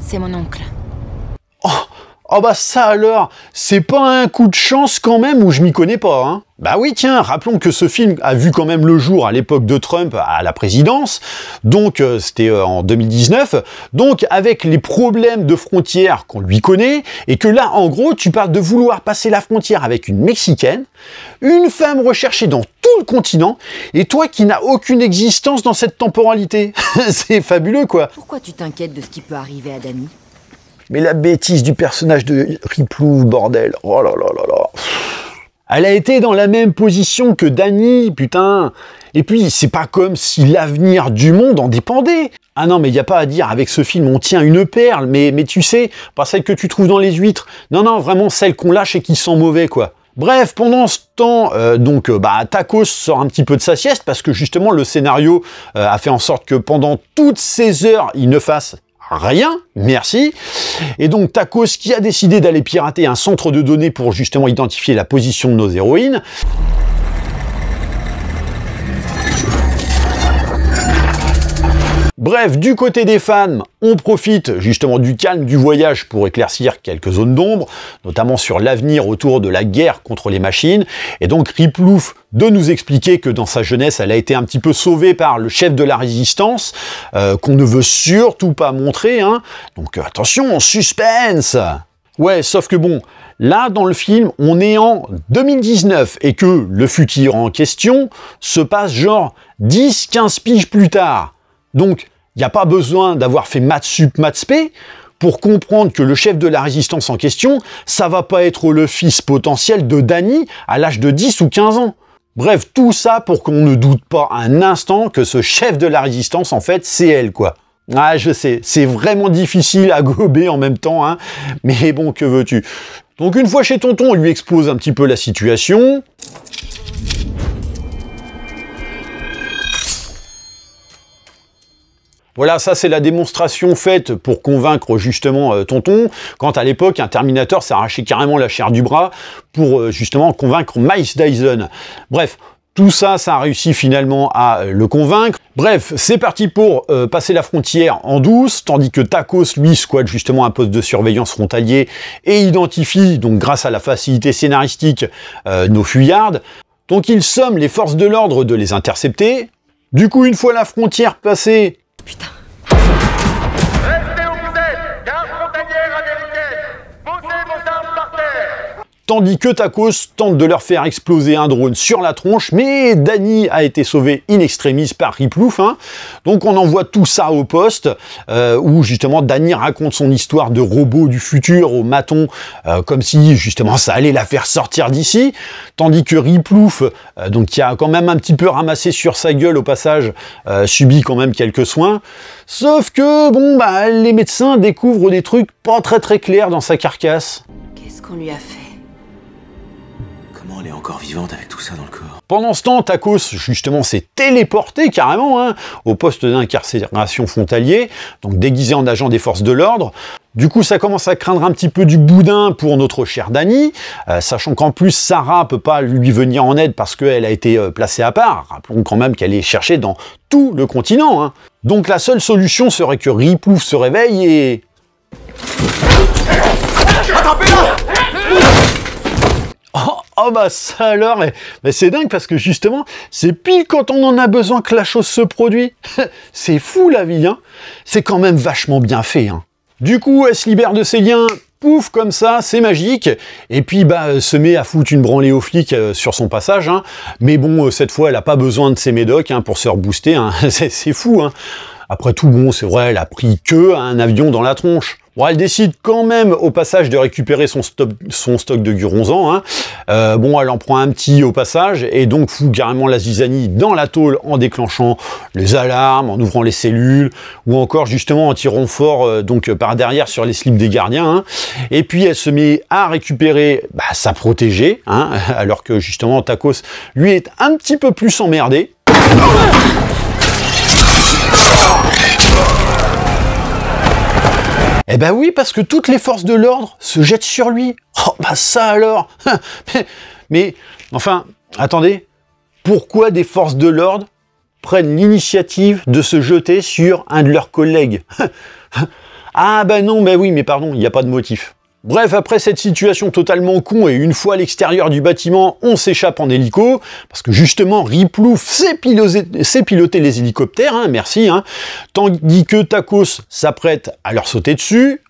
C'est mon oncle. Oh bah ça alors, c'est pas un coup de chance quand même ou je m'y connais pas, hein. Bah oui tiens, rappelons que ce film a vu quand même le jour à l'époque de Trump à la présidence, donc c'était en 2019, donc avec les problèmes de frontières qu'on lui connaît, et que là en gros tu parles de vouloir passer la frontière avec une Mexicaine, une femme recherchée dans tout le continent, et toi qui n'as aucune existence dans cette temporalité. C'est fabuleux quoi. Pourquoi tu t'inquiètes de ce qui peut arriver à Dany? Mais la bêtise du personnage de Riplouf, bordel. Oh là là là là. Elle a été dans la même position que Dany, putain. Et puis, c'est pas comme si l'avenir du monde en dépendait. Ah non, mais il n'y a pas à dire, avec ce film, on tient une perle, mais tu sais, pas celle que tu trouves dans les huîtres. Non, non, vraiment celle qu'on lâche et qui sent mauvais, quoi. Bref, pendant ce temps, Takos sort un petit peu de sa sieste, parce que justement, le scénario a fait en sorte que pendant toutes ces heures, il ne fasse rien, merci. Et donc Takos qui a décidé d'aller pirater un centre de données pour justement identifier la position de nos héroïnes. Bref, du côté des fans, on profite justement du calme du voyage pour éclaircir quelques zones d'ombre, notamment sur l'avenir autour de la guerre contre les machines, et donc Riplouf de nous expliquer que dans sa jeunesse, elle a été un petit peu sauvée par le chef de la résistance, qu'on ne veut surtout pas montrer, hein. Donc attention, suspense. Ouais, sauf que bon, là dans le film, on est en 2019 et que le futur en question se passe genre 10-15 piges plus tard. Donc, il n'y a pas besoin d'avoir fait maths sup, maths spé pour comprendre que le chef de la résistance en question, ça va pas être le fils potentiel de Dany à l'âge de 10 ou 15 ans. Bref, tout ça pour qu'on ne doute pas un instant que ce chef de la résistance, en fait, c'est elle, quoi. Ah, je sais, c'est vraiment difficile à gober en même temps, hein, mais bon, que veux-tu? Donc, une fois chez Tonton, on lui expose un petit peu la situation. Voilà, ça c'est la démonstration faite pour convaincre justement Tonton, quand à l'époque un Terminator s'arrachait carrément la chair du bras pour justement convaincre Mike Dyson. Bref, tout ça, ça a réussi finalement à le convaincre. Bref, c'est parti pour passer la frontière en douce, tandis que Takos, lui, squatte justement un poste de surveillance frontalier et identifie, donc grâce à la facilité scénaristique, nos fuyards. Donc il somme les forces de l'ordre de les intercepter. Du coup, une fois la frontière passée, Putain. Restez où vous êtes! Garde frontalière américaine! Posez vos armes par terre! tandis que Takos tente de leur faire exploser un drone sur la tronche, mais Dany a été sauvé in extremis par Riplouf, hein. Donc on envoie tout ça au poste, où justement Dany raconte son histoire de robot du futur au maton, comme si justement ça allait la faire sortir d'ici, tandis que Riplouf, donc qui a quand même un petit peu ramassé sur sa gueule au passage, subit quand même quelques soins, sauf que bon bah les médecins découvrent des trucs pas très clairs dans sa carcasse. Qu'est-ce qu'on lui a fait? Comment elle est encore vivante avec tout ça dans le corps? Pendant ce temps, Tacos, justement, s'est téléporté carrément hein, au poste d'incarcération frontalier, donc déguisé en agent des forces de l'ordre. Du coup, ça commence à craindre un petit peu du boudin pour notre chère Dani, sachant qu'en plus, Sarah peut pas lui venir en aide parce qu'elle a été placée à part. Rappelons quand même qu'elle est cherchée dans tout le continent. Hein. Donc la seule solution serait que Riplouf se réveille et... Oh bah ça alors, mais c'est dingue parce que justement, c'est pile quand on en a besoin que la chose se produit. C'est fou la vie, hein. C'est quand même vachement bien fait, hein. Du coup, elle se libère de ses liens, pouf, comme ça, c'est magique. Et puis, bah, se met à foutre une branlée aux flics sur son passage, hein. Mais bon, cette fois, elle a pas besoin de ses médocs hein, pour se rebooster, hein. C'est fou, hein. Après tout, bon, c'est vrai, elle a pris que un avion dans la tronche. Bon, elle décide quand même au passage de récupérer son stock de Guronzan. Hein. Bon, elle en prend un petit au passage et donc fout carrément la zizanie dans la tôle en déclenchant les alarmes, en ouvrant les cellules ou encore justement en tirant fort donc par derrière sur les slips des gardiens. Hein. Et puis elle se met à récupérer sa protégée, hein, alors que justement Tacos lui est un petit peu plus emmerdé. Eh ben oui, parce que toutes les forces de l'ordre se jettent sur lui. Oh, bah ça alors. mais, enfin, attendez. Pourquoi des forces de l'ordre prennent l'initiative de se jeter sur un de leurs collègues? Ah bah non, bah oui, mais pardon, il n'y a pas de motif. Bref, après cette situation totalement con et une fois à l'extérieur du bâtiment, on s'échappe en hélico, parce que justement, Riplouf sait piloter les hélicoptères, hein, merci, hein, tandis que Tacos s'apprête à leur sauter dessus.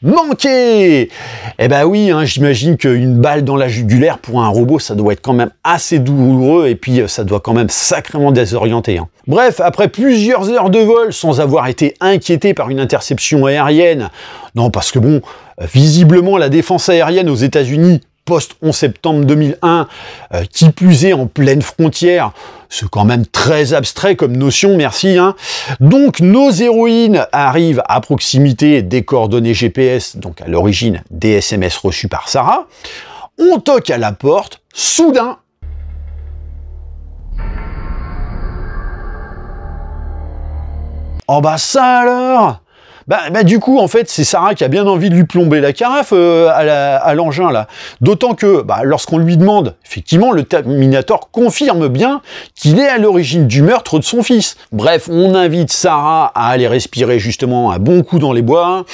Manqué! Eh ben oui, hein, j'imagine qu'une balle dans la jugulaire pour un robot, ça doit être quand même assez douloureux et puis ça doit quand même sacrément désorienter. Hein. Bref, après plusieurs heures de vol sans avoir été inquiété par une interception aérienne, non parce que bon, visiblement la défense aérienne aux États-Unis post-11 septembre 2001, qui plus est en pleine frontière, c'est quand même très abstrait comme notion, merci. Hein. Donc nos héroïnes arrivent à proximité des coordonnées GPS, donc à l'origine des SMS reçus par Sarah. On toque à la porte, soudain... Oh bah ça alors! Bah du coup, en fait, c'est Sarah qui a bien envie de lui plomber la carafe à l'engin, là. D'autant que, lorsqu'on lui demande, effectivement, le Terminator confirme bien qu'il est à l'origine du meurtre de son fils. Bref, on invite Sarah à aller respirer, justement, un bon coup dans les bois.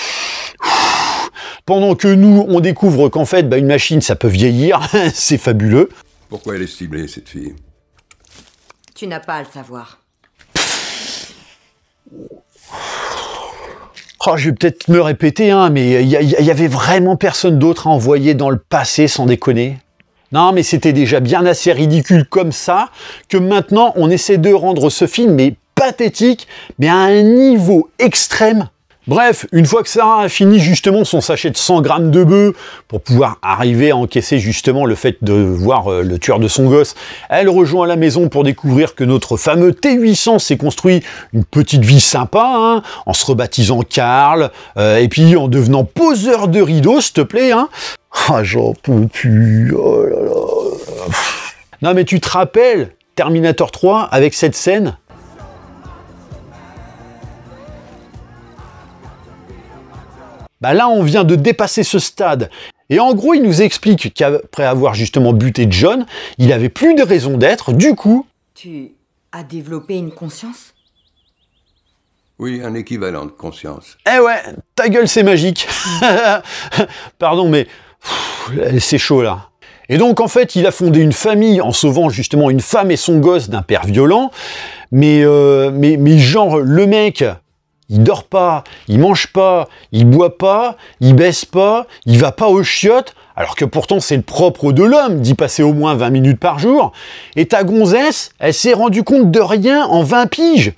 Pendant que nous, on découvre qu'en fait, une machine, ça peut vieillir. C'est fabuleux. Pourquoi elle est ciblée, cette fille? Tu n'as pas à le savoir. Oh, je vais peut-être me répéter, hein, mais il y avait vraiment personne d'autre à envoyer dans le passé, sans déconner. Non, mais c'était déjà bien assez ridicule comme ça, que maintenant on essaie de rendre ce film mais pathétique, mais à un niveau extrême. Bref, une fois que Sarah a fini justement son sachet de 100 grammes de bœuf pour pouvoir arriver à encaisser justement le fait de voir le tueur de son gosse, elle rejoint la maison pour découvrir que notre fameux T800 s'est construit une petite vie sympa, hein, en se rebaptisant Carl, et puis en devenant poseur de rideaux, s'il te plaît. Hein. Ah, j'en peux plus, oh là là. Non mais tu te rappelles Terminator 3 avec cette scène ? Là, on vient de dépasser ce stade. Et en gros, il nous explique qu'après avoir justement buté John, il avait plus de raison d'être, du coup... Tu as développé une conscience ? Oui, un équivalent de conscience. Eh ouais, ta gueule, c'est magique. Pardon, mais c'est chaud, là. Et donc, en fait, il a fondé une famille en sauvant justement une femme et son gosse d'un père violent. Mais genre, le mec... Il dort pas, il mange pas, il boit pas, il baisse pas, il va pas aux chiottes, alors que pourtant c'est le propre de l'homme d'y passer au moins 20 minutes par jour. Et ta gonzesse, elle s'est rendue compte de rien en 20 piges.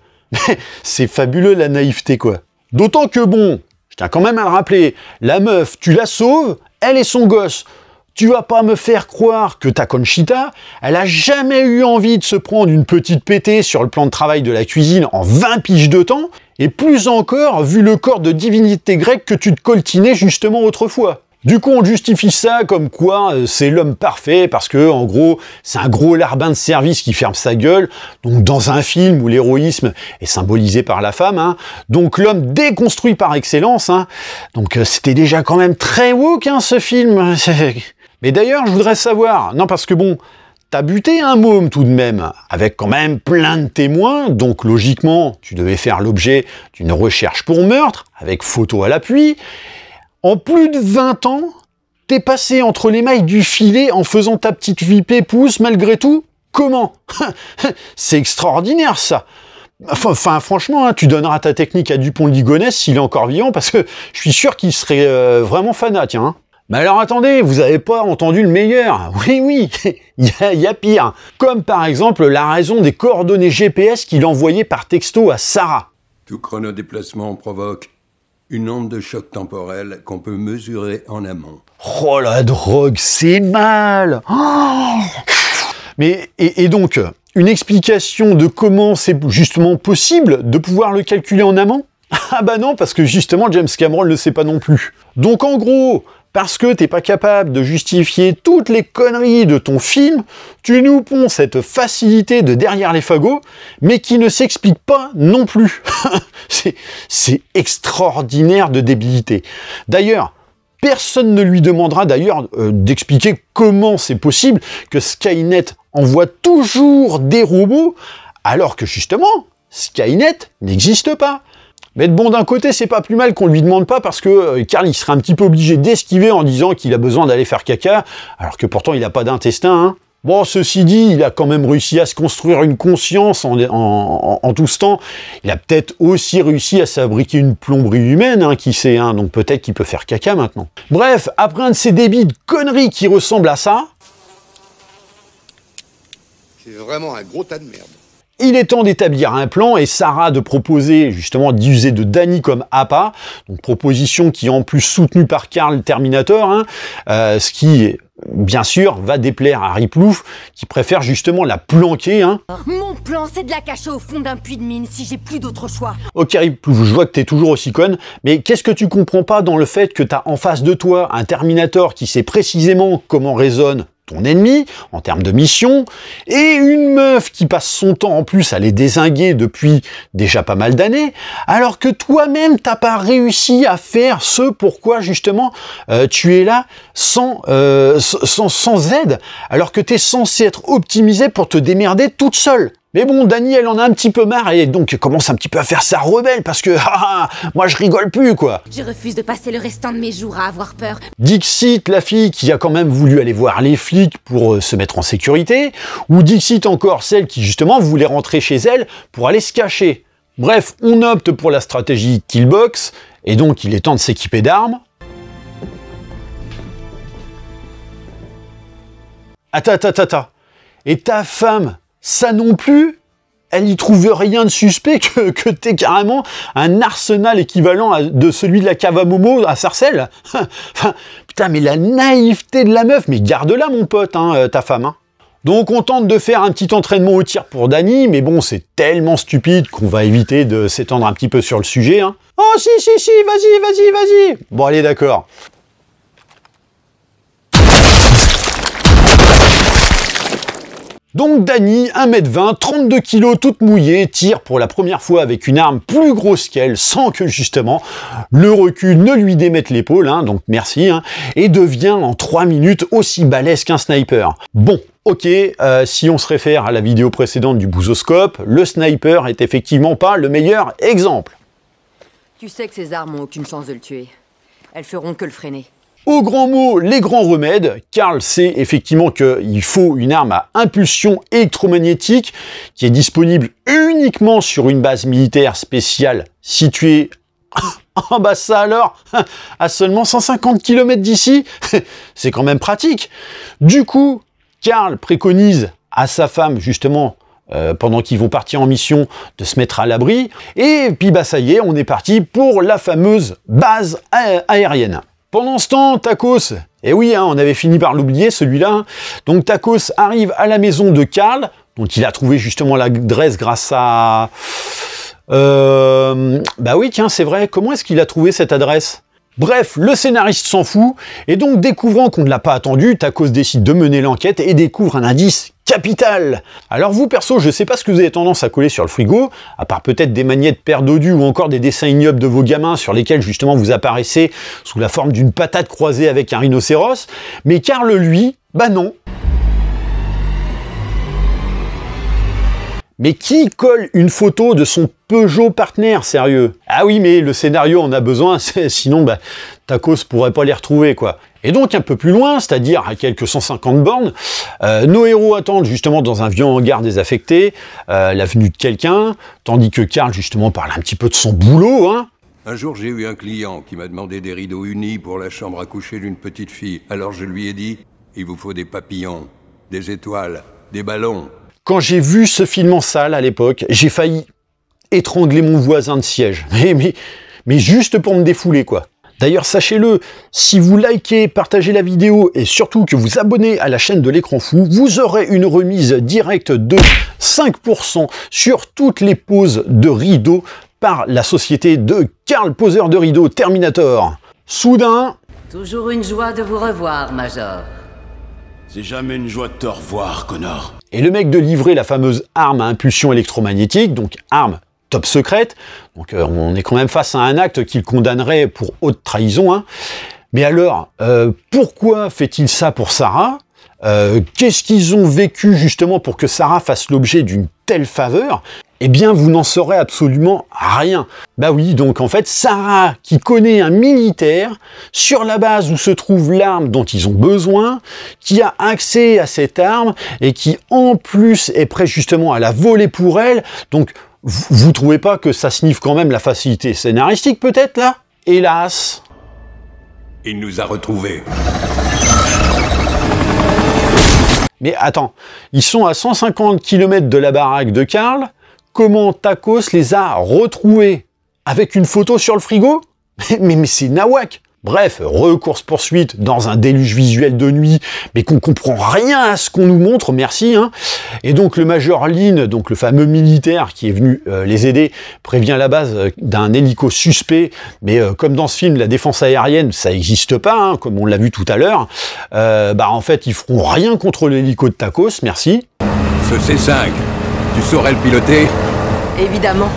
C'est fabuleux la naïveté, quoi. D'autant que bon, je tiens quand même à le rappeler, la meuf, tu la sauves, elle et son gosse. Tu vas pas me faire croire que ta Conchita, elle a jamais eu envie de se prendre une petite pétée sur le plan de travail de la cuisine en 20 piges de temps. Et plus encore, vu le corps de divinité grecque que tu te coltinais justement autrefois. Du coup, on justifie ça comme quoi c'est l'homme parfait, parce que, en gros, c'est un gros larbin de service qui ferme sa gueule, donc dans un film où l'héroïsme est symbolisé par la femme, hein, donc l'homme déconstruit par excellence, hein, donc c'était déjà quand même très woke, hein, ce film. Mais d'ailleurs, je voudrais savoir, non parce que bon, t'as buté un môme tout de même, avec quand même plein de témoins, donc logiquement, tu devais faire l'objet d'une recherche pour meurtre, avec photo à l'appui. En plus de 20 ans, t'es passé entre les mailles du filet en faisant ta petite vie pépouze malgré tout? Comment? C'est extraordinaire ça. Enfin franchement, hein, tu donneras ta technique à Dupont de Ligonnès s'il est encore vivant, parce que je suis sûr qu'il serait vraiment fanat, tiens. Hein. Mais alors attendez, vous avez pas entendu le meilleur? Oui, il y a pire. Comme par exemple la raison des coordonnées GPS qu'il envoyait par texto à Sarah. Tout chronodéplacement provoque une onde de choc temporel qu'on peut mesurer en amont. Oh la drogue, c'est mal. Oh. Mais et donc, une explication de comment c'est justement possible de pouvoir le calculer en amont? Ah bah non, parce que justement James Cameron ne le sait pas non plus. Donc en gros, parce que t'es pas capable de justifier toutes les conneries de ton film, tu nous ponds cette facilité de derrière les fagots, mais qui ne s'explique pas non plus. C'est extraordinaire de débilité. D'ailleurs, personne ne lui demandera d'ailleurs d'expliquer comment c'est possible que Skynet envoie toujours des robots, alors que justement, Skynet n'existe pas. Mais bon, d'un côté, c'est pas plus mal qu'on lui demande pas, parce que Carl, il serait un petit peu obligé d'esquiver en disant qu'il a besoin d'aller faire caca, alors que pourtant, il n'a pas d'intestin, hein. Bon, ceci dit, il a quand même réussi à se construire une conscience en tout ce temps. Il a peut-être aussi réussi à s'abriquer une plomberie humaine, hein, qui sait, hein, donc peut-être qu'il peut faire caca maintenant. Bref, après un de ces débits de conneries qui ressemblent à ça... C'est vraiment un gros tas de merde. Il est temps d'établir un plan et Sarah de proposer justement d'user de Danny comme appât, donc proposition qui est en plus soutenue par Carl Terminator, hein, ce qui bien sûr va déplaire à Harry Plouffe qui préfère justement la planquer. Hein. Mon plan, c'est de la cacher au fond d'un puits de mine si j'ai plus d'autre choix. Ok Harry Plouffe, je vois que t'es toujours aussi conne, mais qu'est-ce que tu comprends pas dans le fait que t'as en face de toi un Terminator qui sait précisément comment résonne ton ennemi, en termes de mission, et une meuf qui passe son temps en plus à les dézinguer depuis déjà pas mal d'années, alors que toi-même t'as pas réussi à faire ce pourquoi justement tu es là sans aide, alors que t'es censé être optimisé pour te démerder toute seule. Mais bon, Danny, elle en a un petit peu marre et donc commence un petit peu à faire sa rebelle parce que moi je rigole plus quoi. Je refuse de passer le restant de mes jours à avoir peur. Dixit, la fille qui a quand même voulu aller voir les flics pour se mettre en sécurité, ou Dixit encore, celle qui justement voulait rentrer chez elle pour aller se cacher. Bref, on opte pour la stratégie Killbox et donc il est temps de s'équiper d'armes. Attends. Et ta femme, ça non plus, elle y trouve rien de suspect que t'es carrément un arsenal équivalent de celui de la cave à Momo à Sarcelles. Enfin, putain, mais la naïveté de la meuf, mais garde-la mon pote, hein, ta femme. Hein. Donc on tente de faire un petit entraînement au tir pour Danny, mais bon, c'est tellement stupide qu'on va éviter de s'étendre un petit peu sur le sujet. Hein. Oh si, vas-y. Bon, allez, d'accord. Donc Danny, 1m20, 32 kg, toute mouillée, tire pour la première fois avec une arme plus grosse qu'elle, sans que justement le recul ne lui démette l'épaule, hein, donc merci, hein, et devient en 3 minutes aussi balèze qu'un sniper. Bon, ok, si on se réfère à la vidéo précédente du bousoscope, le sniper est effectivement pas le meilleur exemple. Tu sais que ces armes n'ont aucune chance de le tuer. Elles feront que le freiner. Au grand mot, les grands remèdes, Carl sait effectivement qu'il faut une arme à impulsion électromagnétique qui est disponible uniquement sur une base militaire spéciale située... Ah bah ça alors, à seulement 150 km d'ici, c'est quand même pratique. Du coup, Carl préconise à sa femme justement, pendant qu'ils vont partir en mission, de se mettre à l'abri. Et puis bah ça y est, on est parti pour la fameuse base aérienne. Pendant ce temps, Tacos, et oui, hein, on avait fini par l'oublier celui-là, donc Tacos arrive à la maison de Carl, dont il a trouvé justement l'adresse grâce à... Bah oui, tiens, c'est vrai, comment est-ce qu'il a trouvé cette adresse? Bref, le scénariste s'en fout, et donc découvrant qu'on ne l'a pas attendu, Tacos décide de mener l'enquête et découvre un indice capital. Alors vous, perso, je sais pas ce que vous avez tendance à coller sur le frigo, à part peut-être des magnettes paires dodus ou encore des dessins ignobles de vos gamins sur lesquels justement vous apparaissez sous la forme d'une patate croisée avec un rhinocéros, mais Carl, lui, bah non. Mais qui colle une photo de son Peugeot Partner, sérieux? Ah oui, mais le scénario en a besoin, sinon bah, Tacos pourrait pas les retrouver, quoi. Et donc un peu plus loin, c'est-à-dire à quelques 150 bornes, nos héros attendent justement dans un vieux hangar désaffecté la venue de quelqu'un, tandis que Carl justement parle un petit peu de son boulot, hein. Un jour, j'ai eu un client qui m'a demandé des rideaux unis pour la chambre à coucher d'une petite fille. Alors je lui ai dit, il vous faut des papillons, des étoiles, des ballons. Quand j'ai vu ce film en salle à l'époque, j'ai failli étrangler mon voisin de siège. Mais juste pour me défouler, quoi. D'ailleurs, sachez-le, si vous likez, partagez la vidéo et surtout que vous abonnez à la chaîne de l'Écran Fou, vous aurez une remise directe de 5% sur toutes les poses de rideaux par la société de Carl Poseur de rideaux Terminator. Soudain... Toujours une joie de vous revoir, Major. C'est jamais une joie de te revoir, Connor. Et le mec de livrer la fameuse arme à impulsion électromagnétique, donc arme top secrète, donc on est quand même face à un acte qu'il condamnerait pour haute trahison, hein. Mais alors, pourquoi fait-il ça pour Sarah? Qu'est-ce qu'ils ont vécu justement pour que Sarah fasse l'objet d'une telle faveur? Eh bien, vous n'en saurez absolument rien. Bah oui, donc en fait, Sarah, qui connaît un militaire, sur la base où se trouve l'arme dont ils ont besoin, qui a accès à cette arme, et qui en plus est prêt justement à la voler pour elle, donc vous trouvez pas que ça sniffe quand même la facilité scénaristique peut-être là? Hélas. Il nous a retrouvés. Mais attends, ils sont à 150 km de la baraque de Carl. Comment Tacos les a retrouvés? Avec une photo sur le frigo? Mais c'est nawak. Bref, course-poursuite dans un déluge visuel de nuit, mais qu'on comprend rien à ce qu'on nous montre, merci, hein. Et donc le Major Lin, donc le fameux militaire qui est venu les aider, prévient la base d'un hélico suspect, mais comme dans ce film, la défense aérienne, ça n'existe pas, hein, comme on l'a vu tout à l'heure, bah en fait, ils feront rien contre l'hélico de Tacos, merci. Ce C5, tu saurais le piloter? Évidemment.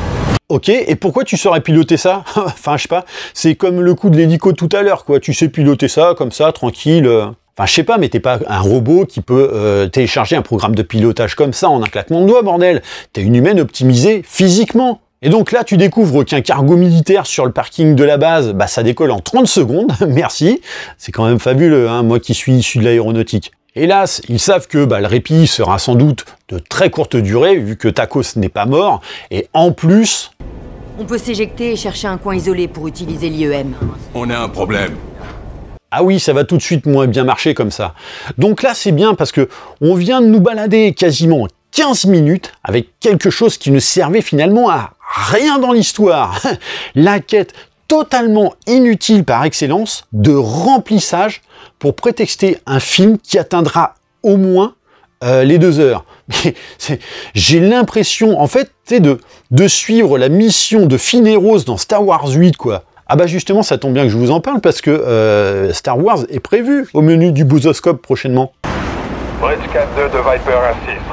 Ok, et pourquoi tu saurais piloter ça? Enfin, je sais pas, c'est comme le coup de l'hélico tout à l'heure, quoi. Tu sais piloter ça, comme ça, tranquille. Enfin, je sais pas, mais t'es pas un robot qui peut télécharger un programme de pilotage comme ça en un claquement de doigts, bordel. T'es une humaine optimisée physiquement. Et donc là, tu découvres qu'un cargo militaire sur le parking de la base, bah ça décolle en 30 secondes, merci. C'est quand même fabuleux, hein, moi qui suis issu de l'aéronautique. Hélas, ils savent que bah, le répit sera sans doute de très courte durée, vu que Tacos n'est pas mort, et en plus... On peut s'éjecter et chercher un coin isolé pour utiliser l'IEM. On a un problème. Ah oui, ça va tout de suite moins bien marcher comme ça. Donc là, c'est bien parce que on vient de nous balader quasiment 15 minutes avec quelque chose qui ne servait finalement à rien dans l'histoire. La quête totalement inutile par excellence de remplissage pour prétexter un film qui atteindra au moins les 2 heures. J'ai l'impression, en fait, de suivre la mission de Finn et Rose dans Star Wars 8, quoi. Ah bah justement, ça tombe bien que je vous en parle, parce que Star Wars est prévu au menu du Boozoscope prochainement. Bridge 4-2 de Viper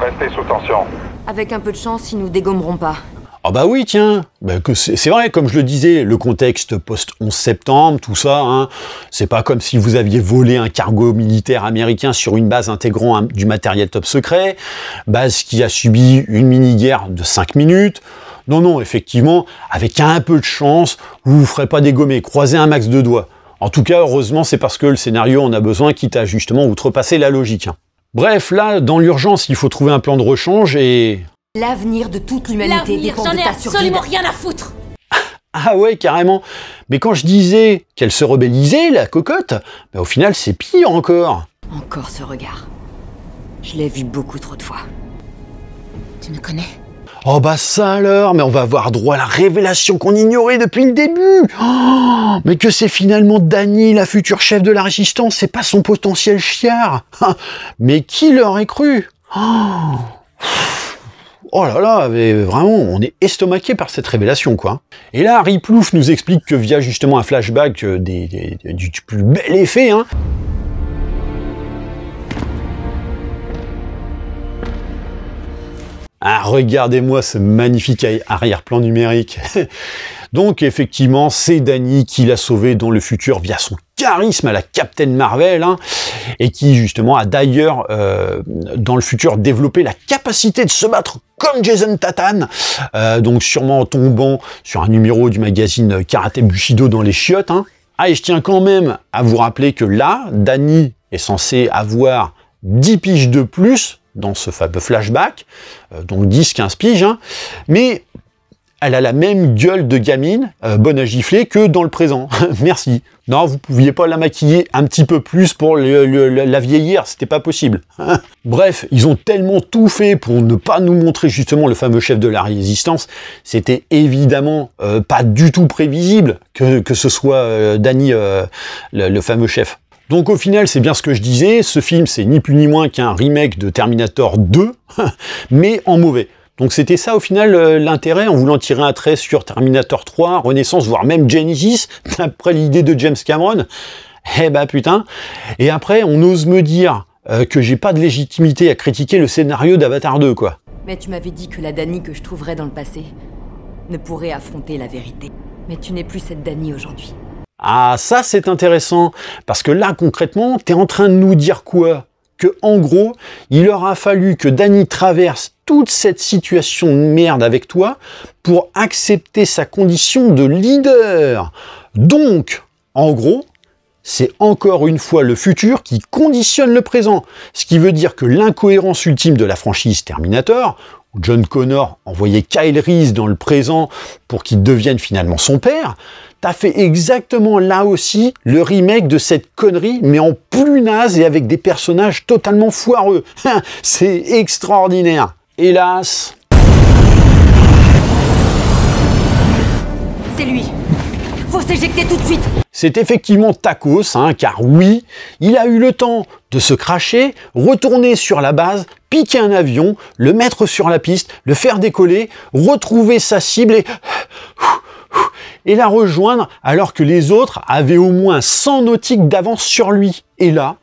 1-6, restez sous tension. Avec un peu de chance, ils nous dégommeront pas. Ah bah oui, tiens, bah que c'est vrai, comme je le disais, le contexte post-11 septembre, tout ça, hein, c'est pas comme si vous aviez volé un cargo militaire américain sur une base intégrant du matériel top secret, base qui a subi une mini-guerre de 5 minutes. Non, non, effectivement, avec un peu de chance, vous vous ferez pas dégommer, croisez un max de doigts. En tout cas, heureusement, c'est parce que le scénario en a besoin, quitte à justement outrepasser la logique. Hein. Bref, là, dans l'urgence, il faut trouver un plan de rechange et... L'avenir de toute l'humanité dépend de ta survie. J'en ai absolument rien à foutre. Ah ouais, carrément. Mais quand je disais qu'elle se rebellisait, la cocotte, bah au final, c'est pire encore. Encore ce regard. Je l'ai vu beaucoup trop de fois. Tu me connais? Oh bah ça alors, mais on va avoir droit à la révélation qu'on ignorait depuis le début. Oh, mais que c'est finalement Dany, la future chef de la Résistance, c'est pas son potentiel chiard. Mais qui l'aurait cru? Oh. Oh là là, mais vraiment, on est estomaqué par cette révélation, quoi. Et là, Riplouf nous explique que via justement un flashback du plus bel effet, hein. Ah, regardez-moi ce magnifique arrière-plan numérique. Donc effectivement, c'est Dany qui l'a sauvé dans le futur via son charisme à la Captain Marvel, hein, et qui justement a d'ailleurs dans le futur développé la capacité de se battre comme Jason Tatum, donc sûrement en tombant sur un numéro du magazine Karate Bushido dans les chiottes. Hein. Ah, et je tiens quand même à vous rappeler que là, Dany est censé avoir 10 piges de plus dans ce fameux flashback, donc 10-15 piges, hein, mais elle a la même gueule de gamine, bonne à gifler, que dans le présent. Merci. Non, vous pouviez pas la maquiller un petit peu plus pour la vieillir, c'était pas possible. Bref, ils ont tellement tout fait pour ne pas nous montrer justement le fameux chef de la résistance, c'était évidemment pas du tout prévisible que ce soit Dany, le fameux chef. Donc au final, c'est bien ce que je disais, ce film c'est ni plus ni moins qu'un remake de Terminator 2, mais en mauvais. Donc c'était ça au final l'intérêt, en voulant tirer un trait sur Terminator 3, Renaissance, voire même Genesis, d'après l'idée de James Cameron. Eh ben putain. Et après, on ose me dire que j'ai pas de légitimité à critiquer le scénario d'Avatar 2, quoi. Mais tu m'avais dit que la Dany que je trouverais dans le passé ne pourrait affronter la vérité. Mais tu n'es plus cette Dany aujourd'hui. Ah, ça c'est intéressant, parce que là, concrètement, t'es en train de nous dire quoi? Que, en gros, il aura fallu que Dany traverse toute cette situation de merde avec toi pour accepter sa condition de leader. Donc, en gros, c'est encore une fois le futur qui conditionne le présent. Ce qui veut dire que l'incohérence ultime de la franchise Terminator, où John Connor envoyait Kyle Reese dans le présent pour qu'il devienne finalement son père, t'as fait exactement là aussi le remake de cette connerie, mais en plus naze et avec des personnages totalement foireux. C'est extraordinaire. Hélas. C'est lui. Faut s'éjecter tout de suite. C'est effectivement Tacos, hein, car oui, il a eu le temps de se cracher, retourner sur la base, piquer un avion, le mettre sur la piste, le faire décoller, retrouver sa cible et la rejoindre alors que les autres avaient au moins 100 nautiques d'avance sur lui. Et là...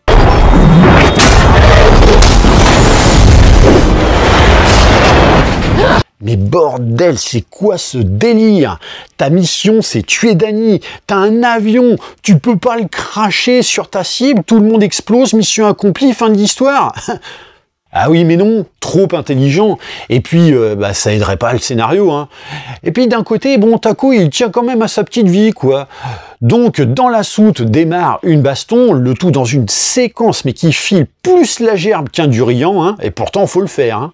Mais bordel, c'est quoi ce délire? Ta mission, c'est tuer Dany. T'as un avion, tu peux pas le cracher sur ta cible, tout le monde explose, mission accomplie, fin de l'histoire. Ah oui, mais non, trop intelligent. Et puis, ça aiderait pas le scénario, hein. Et puis d'un côté, bon, Taco, il tient quand même à sa petite vie, quoi. Donc, dans la soute démarre une baston, le tout dans une séquence, mais qui file plus la gerbe qu'un durian, hein. Et pourtant, faut le faire, hein.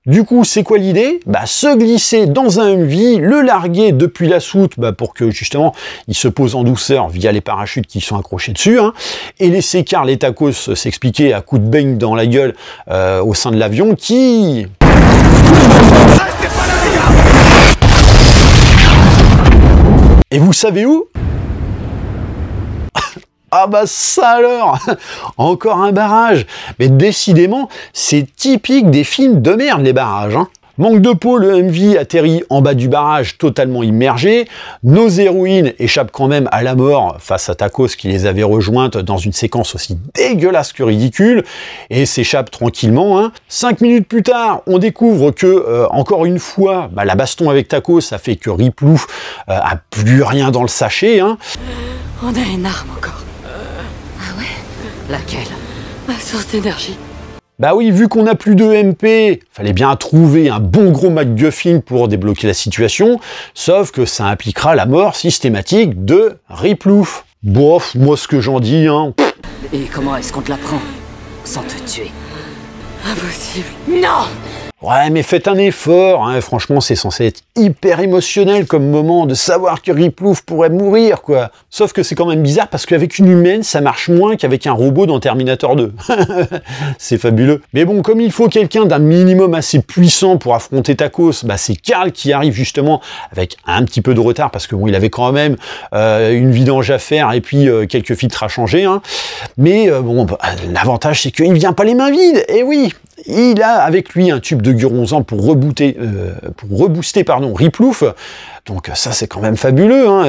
Du coup, c'est quoi l'idée? Se glisser dans un MV, le larguer depuis la soute pour que justement il se pose en douceur via les parachutes qui sont accrochés dessus, hein, et laisser Carl et Tacos s'expliquer à coups de beigne dans la gueule au sein de l'avion qui... Et vous savez où? Ah bah ça alors! Encore un barrage! Mais décidément, c'est typique des films de merde, les barrages, hein. Manque de peau, le MV atterrit en bas du barrage totalement immergé. Nos héroïnes échappent quand même à la mort face à Tacos qui les avait rejointes dans une séquence aussi dégueulasse que ridicule et s'échappent tranquillement, hein. 5 minutes plus tard, on découvre que, encore une fois, la baston avec Tacos a fait que Riplouf a plus rien dans le sachet, hein. On a une arme encore. Ah ouais? Laquelle? Ma source d'énergie. Bah oui, vu qu'on n'a plus de MP, fallait bien trouver un bon gros MacGuffin pour débloquer la situation, sauf que ça impliquera la mort systématique de Riplouf. Bof, moi ce que j'en dis, hein. Et comment est-ce qu'on te la prend? Sans te tuer? Impossible. Non! Ouais, mais faites un effort, hein. Franchement, c'est censé être hyper émotionnel comme moment de savoir que Riplouf pourrait mourir, quoi. Sauf que c'est quand même bizarre parce qu'avec une humaine, ça marche moins qu'avec un robot dans Terminator 2. C'est fabuleux. Mais bon, comme il faut quelqu'un d'un minimum assez puissant pour affronter Takos, bah c'est Karl qui arrive justement avec un petit peu de retard parce que bon, il avait quand même une vidange à faire et puis quelques filtres à changer, hein. Mais bon, bah, l'avantage c'est qu'il vient pas les mains vides, et oui. Il a avec lui un tube de Guronzan pour rebooster Riplouf. Donc ça c'est quand même fabuleux, hein.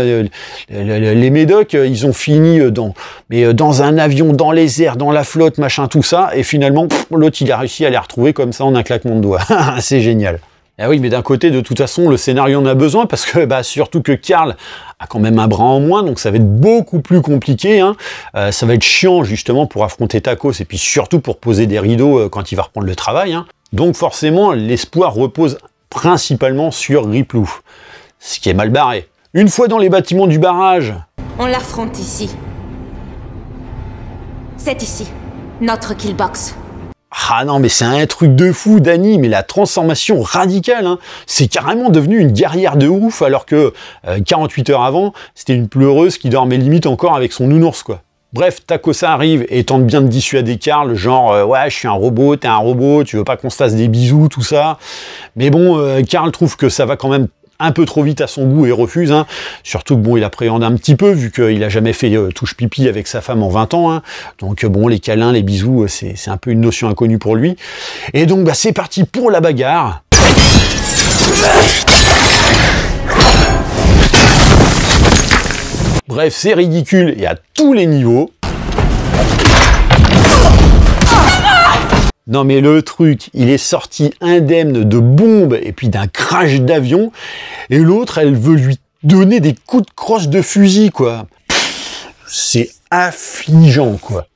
Les médocs, ils ont fini dans un avion, dans les airs, dans la flotte, machin, tout ça, et finalement l'autre il a réussi à les retrouver comme ça en un claquement de doigts. C'est génial. Ah oui, mais d'un côté, de toute façon, le scénario en a besoin, parce que surtout que Karl a quand même un bras en moins, donc ça va être beaucoup plus compliqué, hein. Ça va être chiant, justement, pour affronter Takos, et puis surtout pour poser des rideaux quand il va reprendre le travail, hein. Donc forcément, l'espoir repose principalement sur Riplouf, ce qui est mal barré. Une fois dans les bâtiments du barrage... On l'affronte ici. C'est ici, notre killbox. Ah non, mais c'est un truc de fou, Dani, mais la transformation radicale, hein. C'est carrément devenu une guerrière de ouf, alors que 48 heures avant, c'était une pleureuse qui dormait limite encore avec son nounours, quoi. Bref, Takosa arrive et tente bien de dissuader Karl, genre ouais, je suis un robot, t'es un robot, tu veux pas qu'on se fasse des bisous, tout ça. Mais bon, Karl trouve que ça va quand même un peu trop vite à son goût et refuse, hein. Surtout que bon, il appréhende un petit peu vu qu'il a jamais fait touche pipi avec sa femme en 20 ans, hein. Donc bon, les câlins, les bisous, c'est un peu une notion inconnue pour lui. Et donc bah, c'est parti pour la bagarre. Bref, c'est ridicule et à tous les niveaux. Non mais le truc, il est sorti indemne de bombes et puis d'un crash d'avion, et l'autre, elle veut lui donner des coups de crosse de fusil, quoi. C'est affligeant, quoi.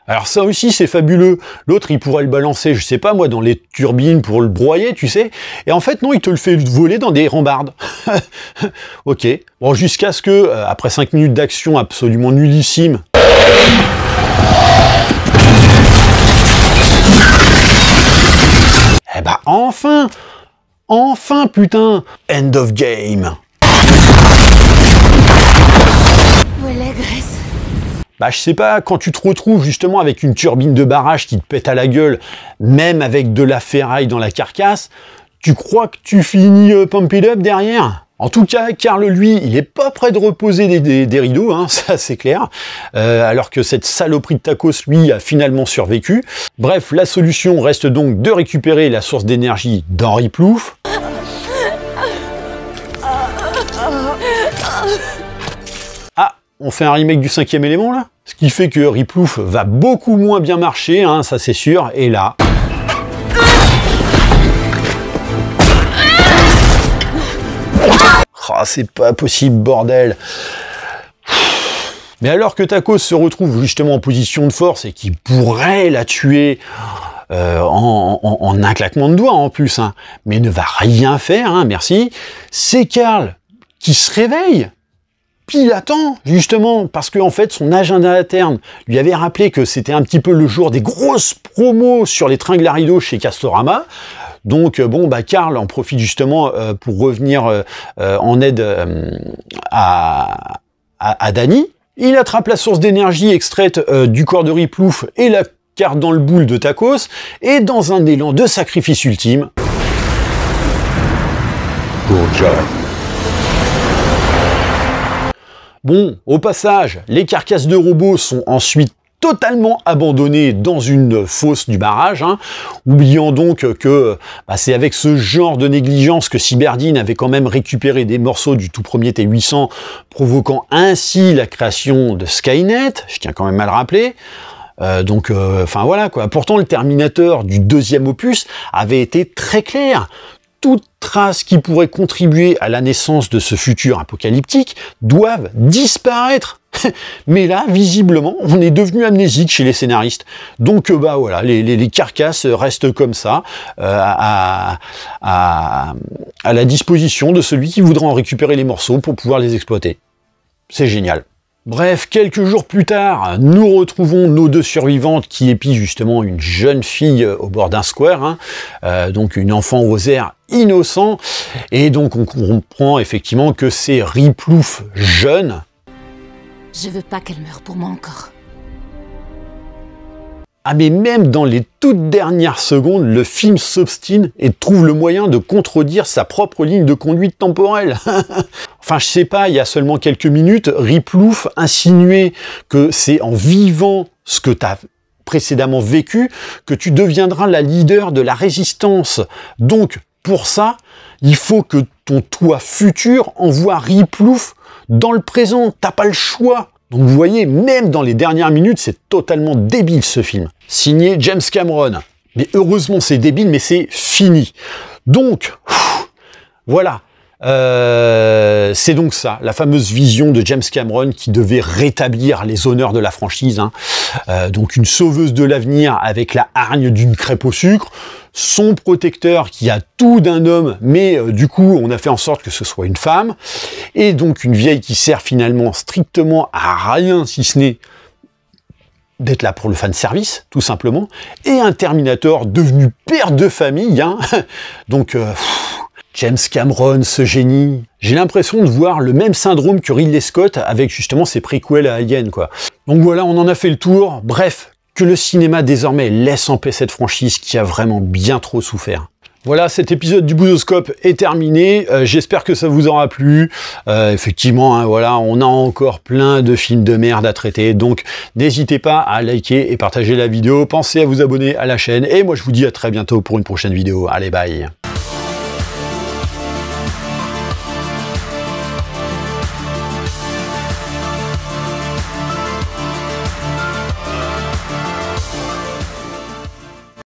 Alors ça aussi c'est fabuleux, l'autre il pourrait le balancer, je sais pas moi, dans les turbines pour le broyer, tu sais, et en fait non, il te le fait voler dans des rambardes. Ok, bon, jusqu'à ce que, après 5 minutes d'action absolument nullissime, eh bah enfin putain, end of game. Où est l'aigresse ? Bah je sais pas, quand tu te retrouves justement avec une turbine de barrage qui te pète à la gueule, même avec de la ferraille dans la carcasse, tu crois que tu finis pump it up derrière? En tout cas, Karl, lui, il est pas prêt de reposer des rideaux, hein, ça c'est clair, alors que cette saloperie de Takos, lui, a finalement survécu. Bref, la solution reste donc de récupérer la source d'énergie dans Riplouf. On fait un remake du 5e élément, là. Ce qui fait que Riplouf va beaucoup moins bien marcher, hein, ça c'est sûr, et là... Oh, c'est pas possible, bordel. Mais alors que Takos se retrouve justement en position de force et qu'il pourrait la tuer en un claquement de doigts en plus, hein, mais ne va rien faire, hein, merci, c'est Karl qui se réveille. Puis il attend, justement, parce qu'en fait, son agenda interne lui avait rappelé que c'était un petit peu le jour des grosses promos sur les tringles à rideaux chez Castorama. Donc, bon, bah, Karl en profite justement pour revenir en aide à Dani. Il attrape la source d'énergie extraite du corps de Riplouf et la carte dans le boule de Takos, et dans un élan de sacrifice ultime... Good job. Bon, au passage, les carcasses de robots sont ensuite totalement abandonnées dans une fosse du barrage, hein, oubliant donc que bah, c'est avec ce genre de négligence que Cyberdine avait quand même récupéré des morceaux du tout premier T-800, provoquant ainsi la création de Skynet, je tiens quand même à le rappeler. Enfin voilà quoi. Pourtant le Terminator du deuxième opus avait été très clair. Toute trace qui pourrait contribuer à la naissance de ce futur apocalyptique doivent disparaître. Mais là, visiblement, on est devenu amnésique chez les scénaristes. Donc, bah voilà, les carcasses restent comme ça, à la disposition de celui qui voudra en récupérer les morceaux pour pouvoir les exploiter. C'est génial. Bref, quelques jours plus tard, nous retrouvons nos deux survivantes qui épient justement une jeune fille au bord d'un square, donc une enfant aux airs innocents, et donc on comprend effectivement que c'est Riplouf jeune. Je veux pas qu'elle meure pour moi encore. Ah mais même dans les toutes dernières secondes, le film s'obstine et trouve le moyen de contredire sa propre ligne de conduite temporelle. Enfin, je sais pas, il y a seulement quelques minutes, Riplouf insinuait que c'est en vivant ce que tu as précédemment vécu que tu deviendras la leader de la résistance. Donc, pour ça, il faut que ton toi futur envoie Riplouf dans le présent. T'as pas le choix. Donc vous voyez, même dans les dernières minutes, c'est totalement débile ce film. Signé James Cameron. Mais heureusement c'est débile, mais c'est fini. Donc, voilà. C'est donc ça, la fameuse vision de James Cameron qui devait rétablir les honneurs de la franchise. Donc une sauveuse de l'avenir avec la hargne d'une crêpe au sucre, son protecteur qui a tout d'un homme, mais du coup on a fait en sorte que ce soit une femme, et donc une vieille qui sert finalement strictement à rien si ce n'est d'être là pour le fan service, tout simplement, et un Terminator devenu père de famille. Donc... James Cameron, ce génie. J'ai l'impression de voir le même syndrome que Ridley Scott avec justement ses préquels à Alien, quoi. Donc voilà, on en a fait le tour. Bref, que le cinéma désormais laisse en paix cette franchise qui a vraiment bien trop souffert. Voilà, cet épisode du Bousoscope est terminé. J'espère que ça vous aura plu. Effectivement, voilà, on a encore plein de films de merde à traiter. Donc, n'hésitez pas à liker et partager la vidéo. Pensez à vous abonner à la chaîne. Et moi, je vous dis à très bientôt pour une prochaine vidéo. Allez, bye!